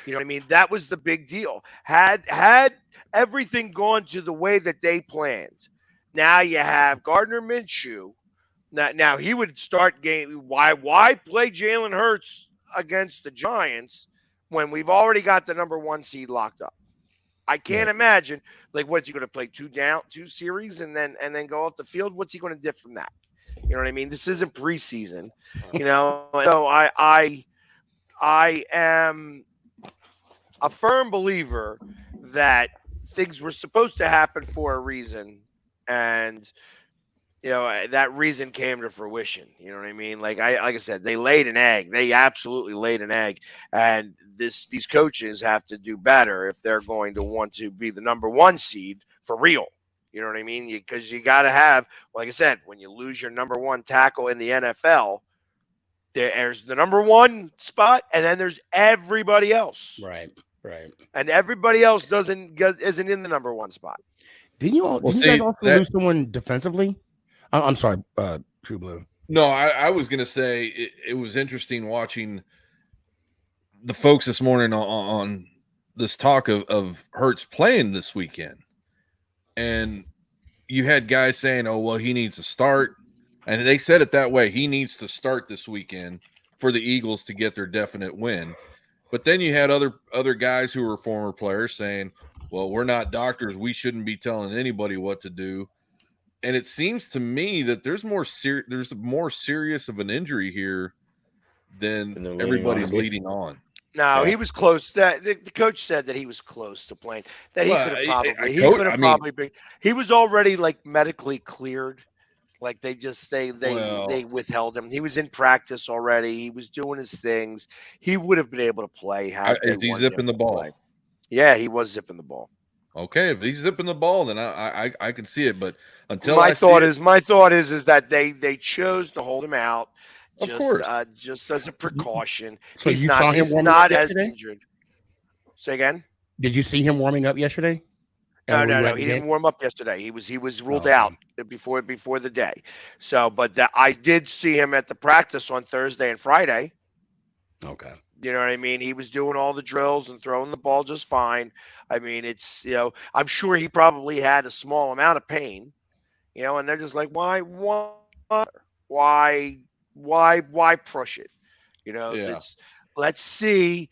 You know what I mean? That was the big deal. Had everything gone to the way that they planned, now you have Gardner Minshew. Now he would start game. Why play Jalen Hurts against the Giants when we've already got the number 1 seed locked up? I can't imagine. Like, what's he going to play 2 series and then go off the field? What's he going to dip from that? You know what I mean? This isn't preseason. You know, so I am a firm believer that things were supposed to happen for a reason, and that reason came to fruition. You know what I mean? Like I said, they laid an egg. They absolutely laid an egg, and these coaches have to do better if they're going to want to be the number 1 seed for real. You know what I mean? Because you got to have, like I said, when you lose your number 1 tackle in the NFL, there's the number 1 spot, and then there's everybody else. Right. And everybody else isn't in the number 1 spot. Didn't you guys also lose someone defensively? I'm sorry, True Blue. No, I was going to say it was interesting watching the folks this morning on this talk of Hurts playing this weekend. And you had guys saying, oh, well, he needs to start. And they said it that way. He needs to start this weekend for the Eagles to get their definite win. But then you had other guys who were former players saying, well, we're not doctors. We shouldn't be telling anybody what to do. And it seems to me that there's more serious of an injury here than everybody's leading on. No, he was close. The coach said that he was close to playing. That he could have probably been. He was already like medically cleared. Like they withheld him. He was in practice already. He was doing his things. He would have been able to play. Is he zipping the ball? Yeah, he was zipping the ball. Okay, if he's zipping the ball, then I can see it. But until my thought is that they chose to hold him out. Of course, just as a precaution. So he's not as injured. Say again. Did you see him warming up yesterday? No. He didn't warm up yesterday. He was ruled out before the day. So, but I did see him at the practice on Thursday and Friday. Okay. You know what I mean? He was doing all the drills and throwing the ball just fine. I mean, it's, I'm sure he probably had a small amount of pain, and they're just like, why push it? Let's see.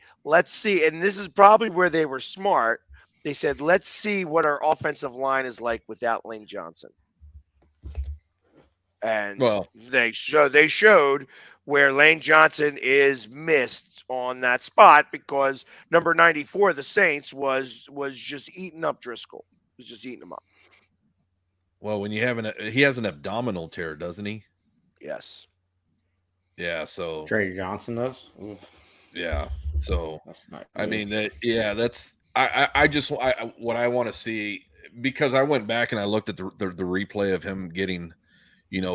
And this is probably where they were smart. They said, let's see what our offensive line is like without Lane Johnson. And they showed where Lane Johnson is missed on that spot because number 94, the Saints, was just eating up Driscoll. Was just eating him up. Well, when you have he has an abdominal tear, doesn't he? Yes. Yeah. So Trey Johnson does. Oof. Yeah. So that's not. I mean, that's what I want to see, because I went back and I looked at the replay of him getting,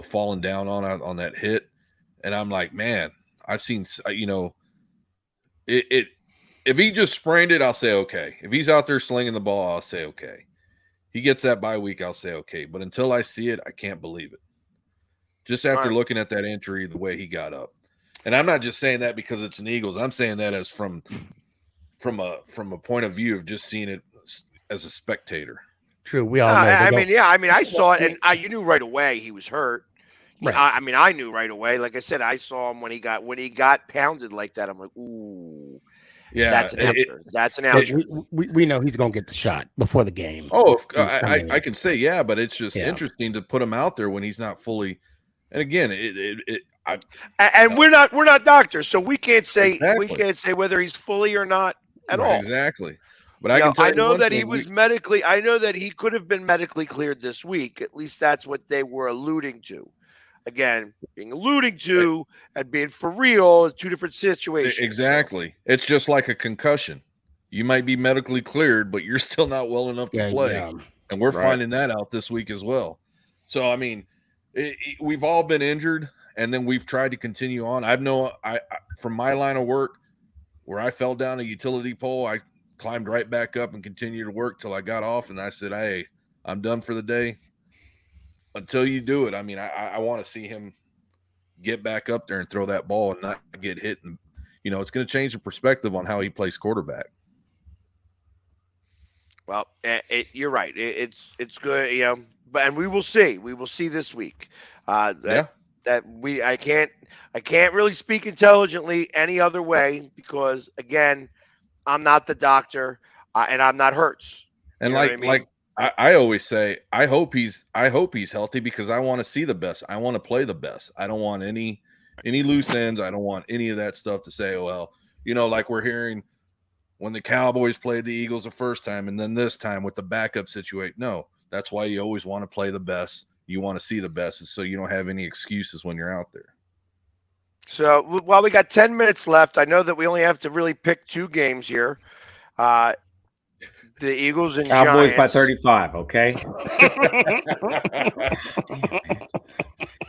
falling down on that hit, and I'm like, man, I've seen, it. If he just sprained it, I'll say okay. If he's out there slinging the ball, I'll say okay. He gets that bye week, I'll say okay. But until I see it, I can't believe it. Just after looking at that injury, the way he got up, and I'm not just saying that because it's an Eagles. I'm saying that as from a point of view of just seeing it as a spectator. True, we all know. I saw it, and you knew right away he was hurt. Right. I knew right away. Like I said, I saw him when he got pounded like that. I'm like, ooh, yeah, that's an amateur. That's an amateur. We know he's gonna get the shot before the game. Oh, I can say but it's just interesting to put him out there when he's not fully. And again, we're not doctors, so we can't say whether he's fully or not at all. Exactly. But I know that he was medically. I know that he could have been medically cleared this week. At least that's what they were alluding to. Again, being alluding to and being for real is two different situations. Exactly. So. It's just like a concussion. You might be medically cleared, but you're still not well enough to play. And we're Right. finding that out this week as well. So, I mean, we've all been injured, and then we've tried to continue on. I from my line of work, where I fell down a utility pole, I climbed right back up and continued to work till I got off, and I said, hey, I'm done for the day. Until you do it, I mean, I want to see him get back up there and throw that ball and not get hit. And, it's going to change the perspective on how he plays quarterback. Well, you're right. It's good, but we will see. We will see this week. I can't really speak intelligently any other way because again, I'm not the doctor and I'm not Hurts. And you know what I mean? I always say, I hope he's healthy because I want to see the best. I want to play the best. I don't want any loose ends. I don't want any of that stuff to say, well, like we're hearing when the Cowboys played the Eagles the first time and then this time with the backup situation. No, that's why you always want to play the best. You want to see the best so you don't have any excuses when you're out there. So while we got 10 minutes left, I know that we only have to really pick 2 games here. The Eagles and Cowboys Giants. by 35, okay?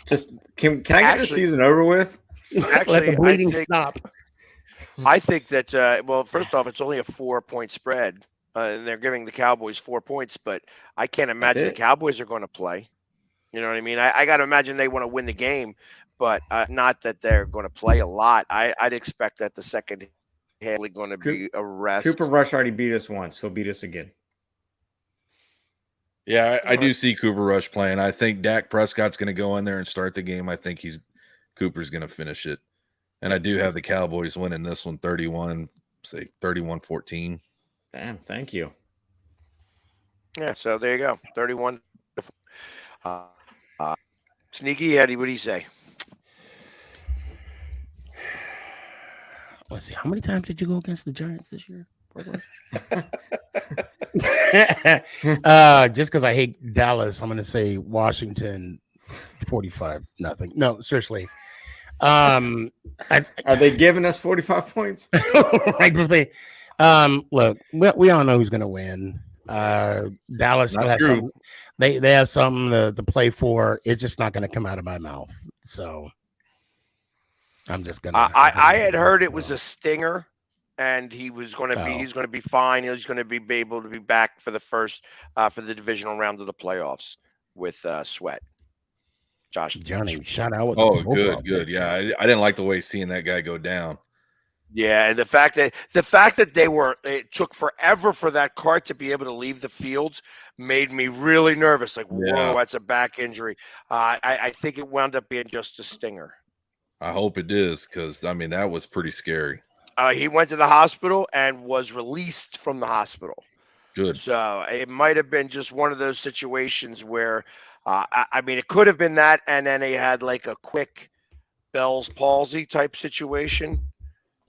Just can I get this season over with? Let the bleeding stop. I think that first off, it's only a 4-point spread, and they're giving the Cowboys 4 points. But I can't imagine the Cowboys are going to play. You know what I mean? I got to imagine they want to win the game, but not that they're going to play a lot. I'd expect that the second half is going to be a rest. Cooper Rush already beat us once. He'll beat us again. Yeah, I do see Cooper Rush playing. I think Dak Prescott's going to go in there and start the game. I think Cooper's going to finish it. And I do have the Cowboys winning this one 31-14. Damn, thank you. Yeah, so there you go. 31. Sneaky Eddie, what do you say? Let's see. How many times did you go against the Giants this year? Just because I hate Dallas, I'm going to say Washington 45-0. No, seriously. Are they giving us 45 points? Look, we all know who's going to win. Dallas still has something. They have something to play for. It's just not going to come out of my mouth. So I'm just gonna. I had heard it was a stinger, and he was going to be. He's going to be fine. He's going to be able to be back for the first for the divisional round of the playoffs with Sweat. Johnny, shout out. Good. Yeah, I didn't like the way seeing that guy go down. Yeah, and the fact that it took forever for that cart to be able to leave the field made me really nervous. Like, whoa, that's a back injury. I think it wound up being just a stinger. I hope it is because that was pretty scary. He went to the hospital and was released from the hospital. Good. So it might have been just one of those situations where. It could have been that, and then he had like a quick Bell's palsy type situation,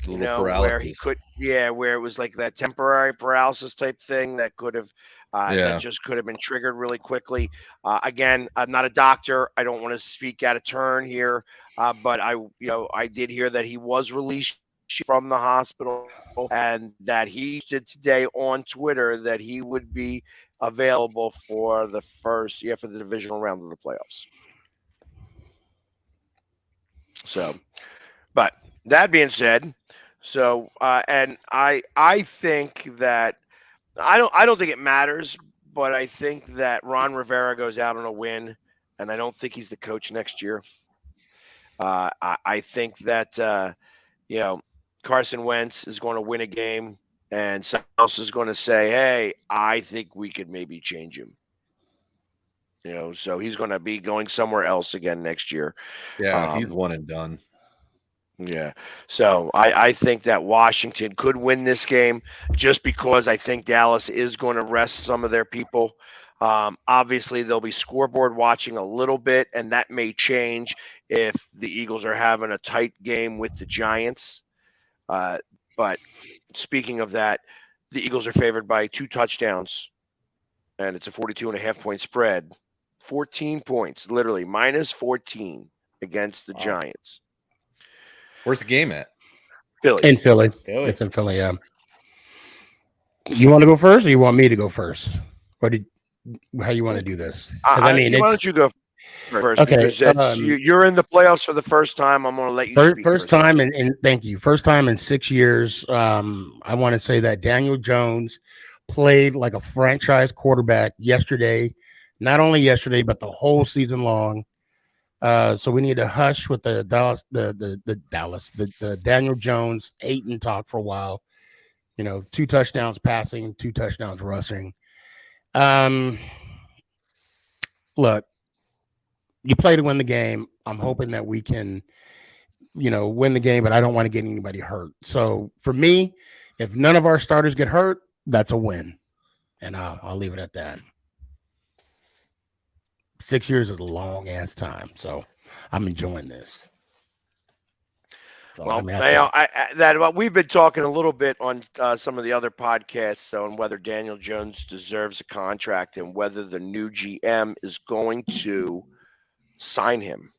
where he could, where it was like that temporary paralysis type thing that could have, that just could have been triggered really quickly. Again, I'm not a doctor. I don't want to speak out of turn here, but I did hear that he was released from the hospital and that he did today on Twitter that he would be available for the for the divisional round of the playoffs. So, but that being said, and I think that I don't think it matters, but I think that Ron Rivera goes out on a win, and I don't think he's the coach next year. I think that Carson Wentz is going to win a game. And someone else is going to say, hey, I think we could maybe change him. So he's going to be going somewhere else again next year. Yeah, he's one and done. Yeah. So I think that Washington could win this game just because I think Dallas is going to rest some of their people. Obviously, they'll be scoreboard watching a little bit, and that may change if the Eagles are having a tight game with the Giants. But speaking of that, the Eagles are favored by 2 touchdowns, and it's a 42.5-point spread. 14 points, literally minus 14 against the Giants. Where's the game at? Philly. In Philly. It's in Philly, yeah. You want to go first or you want me to go first? how you want to do this? I mean, why don't you go first? Okay, Because you're in the playoffs for the first time. I'm going to let you speak first time, and thank you. First time in 6 years. I want to say that Daniel Jones played like a franchise quarterback yesterday. Not only yesterday, but the whole season long. So we need to hush with the Daniel Jones Ayton talk for a while. 2 touchdowns passing, 2 touchdowns rushing. Look, you play to win the game. I'm hoping that we can, win the game, but I don't want to get anybody hurt. So for me, if none of our starters get hurt, that's a win. And I'll leave it at that. 6 years is a long ass time. So I'm enjoying this. So, well, we've been talking a little bit on some of the other podcasts on whether Daniel Jones deserves a contract and whether the new GM is going to sign him.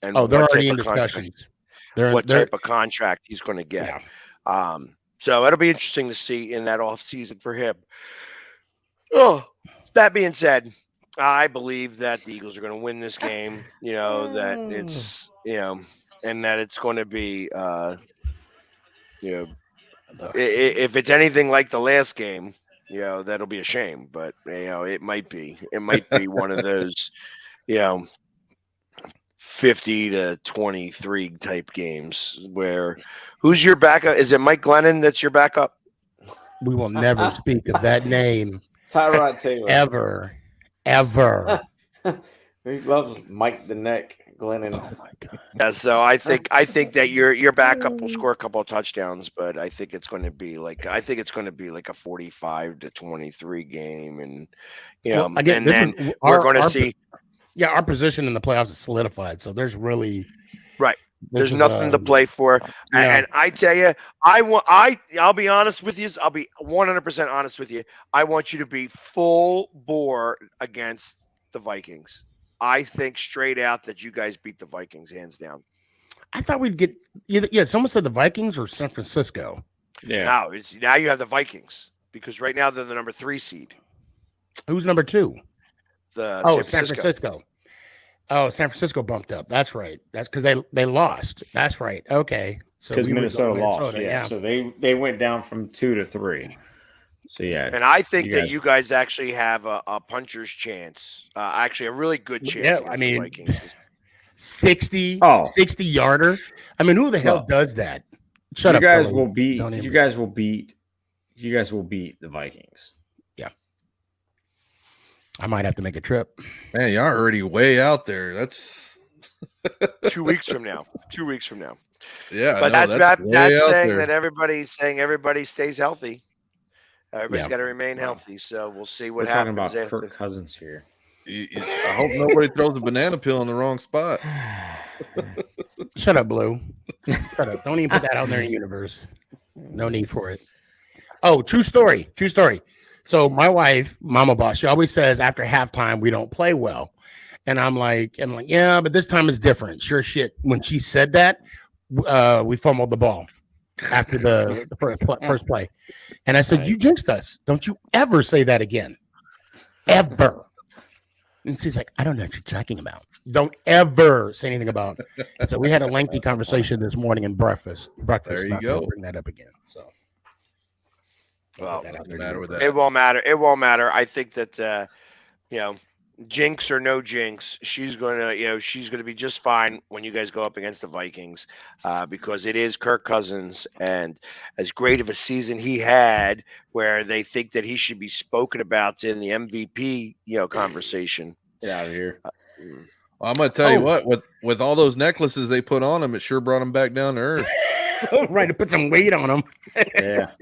And they're already in discussions. What type of contract he's going to get. Yeah. So it'll be interesting to see in that off season for him. Oh, that being said, I believe that the Eagles are going to win this game. That it's and that it's going to be if it's anything like the last game, that'll be a shame. But it might be one of those 50-23 type games where who's your backup? Is it Mike Glennon that's your backup? We will never speak of that name. Tyrod Taylor. Ever. He loves Mike the Neck Glennon. Oh my God. Yeah, so I think that your backup will score a couple of touchdowns, but I think it's going to be like a 45-23 game, and again, and then we're going to see. Yeah, our position in the playoffs is solidified, so there's really there's nothing to play for. And I tell you, I'll be honest with you. I'll be 100% honest with you. I want you to be full bore against the Vikings. I think straight out that you guys beat the Vikings hands down. I thought we'd get someone said the Vikings or San Francisco. Yeah. Now you have the Vikings because right now they're the number 3 seed. Who's number 2? San Francisco. Oh, San Francisco bumped up. That's right. That's because they lost. That's right. Okay. So because Minnesota lost. Yeah. So they went down from 2 to 3. So yeah. And I think that you guys actually have a puncher's chance. Actually, a really good chance. Yeah, I mean, the Vikings. 60 yarder. I mean, who the hell does that? Shut up. You guys will beat the Vikings. Yeah. I might have to make a trip. Man, you're already way out there. That's 2 weeks from now. 2 weeks from now. Yeah, but that's saying that everybody stays healthy. Everybody's got to remain healthy. So we'll see what happens. We're talking about Kirk Cousins here. I hope nobody throws a banana peel in the wrong spot. Shut up, Blue. Shut up. Don't even put that out there in the universe. No need for it. Oh, true story. So my wife, Mama Boss, she always says after halftime we don't play well. And I'm like, yeah, but this time is different. Sure shit. When she said that, we fumbled the ball after the first play. And I said, you jinxed us. Don't you ever say that again. Ever. And she's like, I don't know what you're talking about. Don't ever say anything about it. So we had a lengthy conversation this morning in breakfast. There you go. Bring that up again. So. Well, it won't matter. It won't matter. I think that, jinx or no jinx, she's going to be just fine when you guys go up against the Vikings because it is Kirk Cousins. And as great of a season he had where they think that he should be spoken about in the MVP, conversation. Get out of here. Well, I'm going to tell you what, with all those necklaces they put on him, it sure brought him back down to earth. Right, to put some weight on him.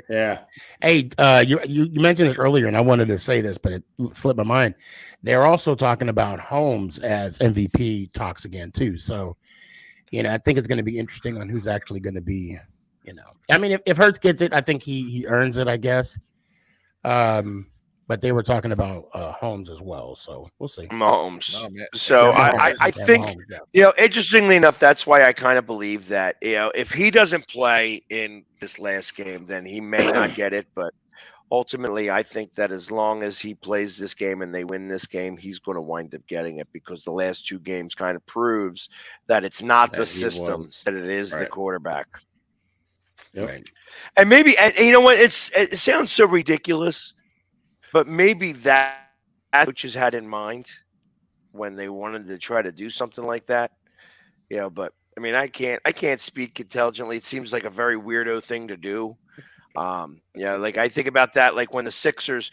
Yeah. Hey, you mentioned this earlier, and I wanted to say this, but it slipped my mind. They're also talking about Holmes as MVP talks again too. So, I think it's going to be interesting on who's actually going to be. I mean, if Hurts gets it, I think he earns it, I guess. But they were talking about Holmes as well, so we'll see. Mahomes. So I think, interestingly enough, that's why I kind of believe that, if he doesn't play in this last game, then he may not get it. But ultimately, I think that as long as he plays this game and they win this game, he's going to wind up getting it because the last 2 games kind of proves that it's not That the he system, was. that it is the Right. quarterback. Yep. Right. And maybe, and you know what? It sounds so ridiculous, but maybe that coaches had in mind when they wanted to try to do something like that. But I mean, I can't speak intelligently. It seems like a very weirdo thing to do. Like I think about that, like when the Sixers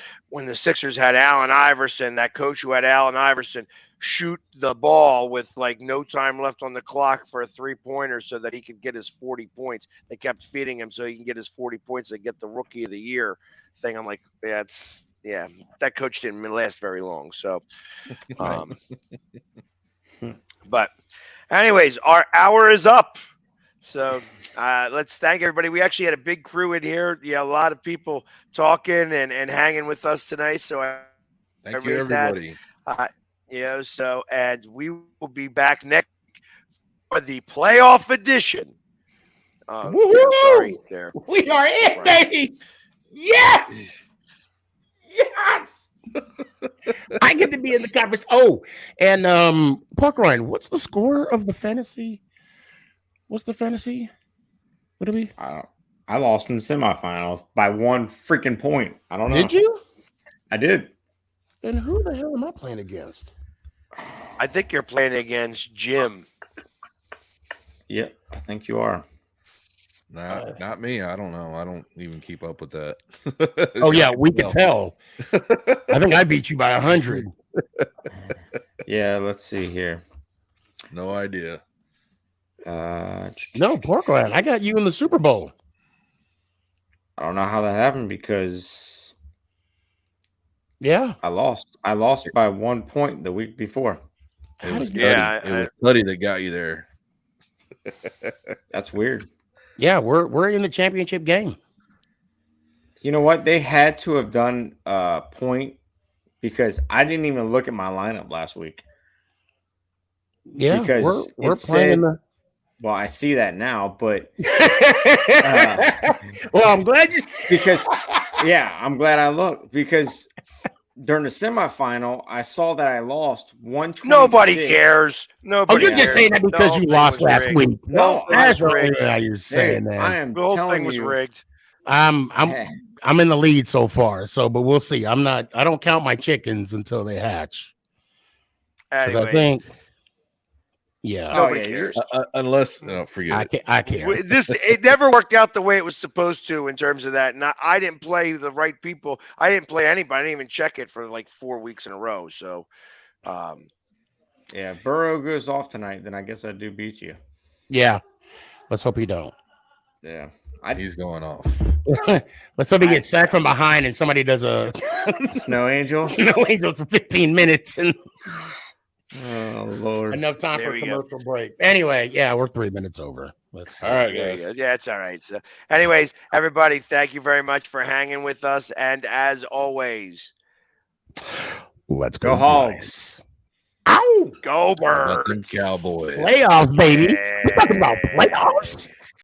had Allen Iverson, that coach who had Allen Iverson shoot the ball with like no time left on the clock for a 3-pointer so that he could get his 40 points. They kept feeding him so he can get his 40 points and get the rookie of the year thing. I'm like, that coach didn't last very long. So, but anyways, our hour is up. So let's thank everybody. We actually had a big crew in here. Yeah, a lot of people talking and hanging with us tonight. So I Thank you, rate that. everybody. And we will be back next for the playoff edition. Sorry there. We are it, Right. baby. Yes. Yes. I get to be in the conference. Oh, and Park Ryan, what's the score of the fantasy? What's the fantasy? What do we? I lost in the semifinals by 1 freaking point. I don't know. Did you? I did. And who the hell am I playing against? I think you're playing against Jim. Yep, I think you are. Not me. I don't know. I don't even keep up with that. Oh yeah, we can tell. I think I beat you by 100. Yeah, let's see here. No idea. No, Park Ryan, I got you in the Super Bowl. I don't know how that happened because Yeah, I lost. I lost by 1 point the week before. It was Yeah, Buddy. It was Buddy that got you there. That's weird. yeah, we're in the championship game. You know what? They had to have done a point because I didn't even look at my lineup last week. Yeah, Because we're it playing in said- the. Well, I see that now, but Well, I'm glad you. because yeah, I'm glad I looked because during the semifinal, I saw that I lost 126. Nobody cares. Oh, Nobody you're cares. just saying that because The you whole lost thing was last rigged. week. The whole No, thing That's was the rigged. only you're saying that. I am The whole telling thing was you, rigged. I'm in the lead so far. So, but we'll see. I don't count my chickens until they hatch. 'Cause Anyways, I think. Yeah, nobody yeah, cares. Unless, forget it. I care. It never worked out the way it was supposed to in terms of that. And I didn't play the right people. I didn't play anybody. I didn't even check it for like 4 weeks in a row. So, yeah, Burrow goes off tonight, then I guess I do beat you. Yeah, let's hope he don't. Yeah, He's going off. Let's hope he gets sacked from behind and somebody does a Snow Angel. snow angel for 15 minutes and Oh Lord. enough time There for a we go. commercial break. Anyway, yeah, we're 3 minutes over. Let's All right, there you guys. go. Yeah, it's all right. So, anyways, everybody, thank you very much for hanging with us. And as always, let's Go home. Giants. Ow! go Let them Birds. Cowboys. Playoffs, baby. We're talking about playoffs.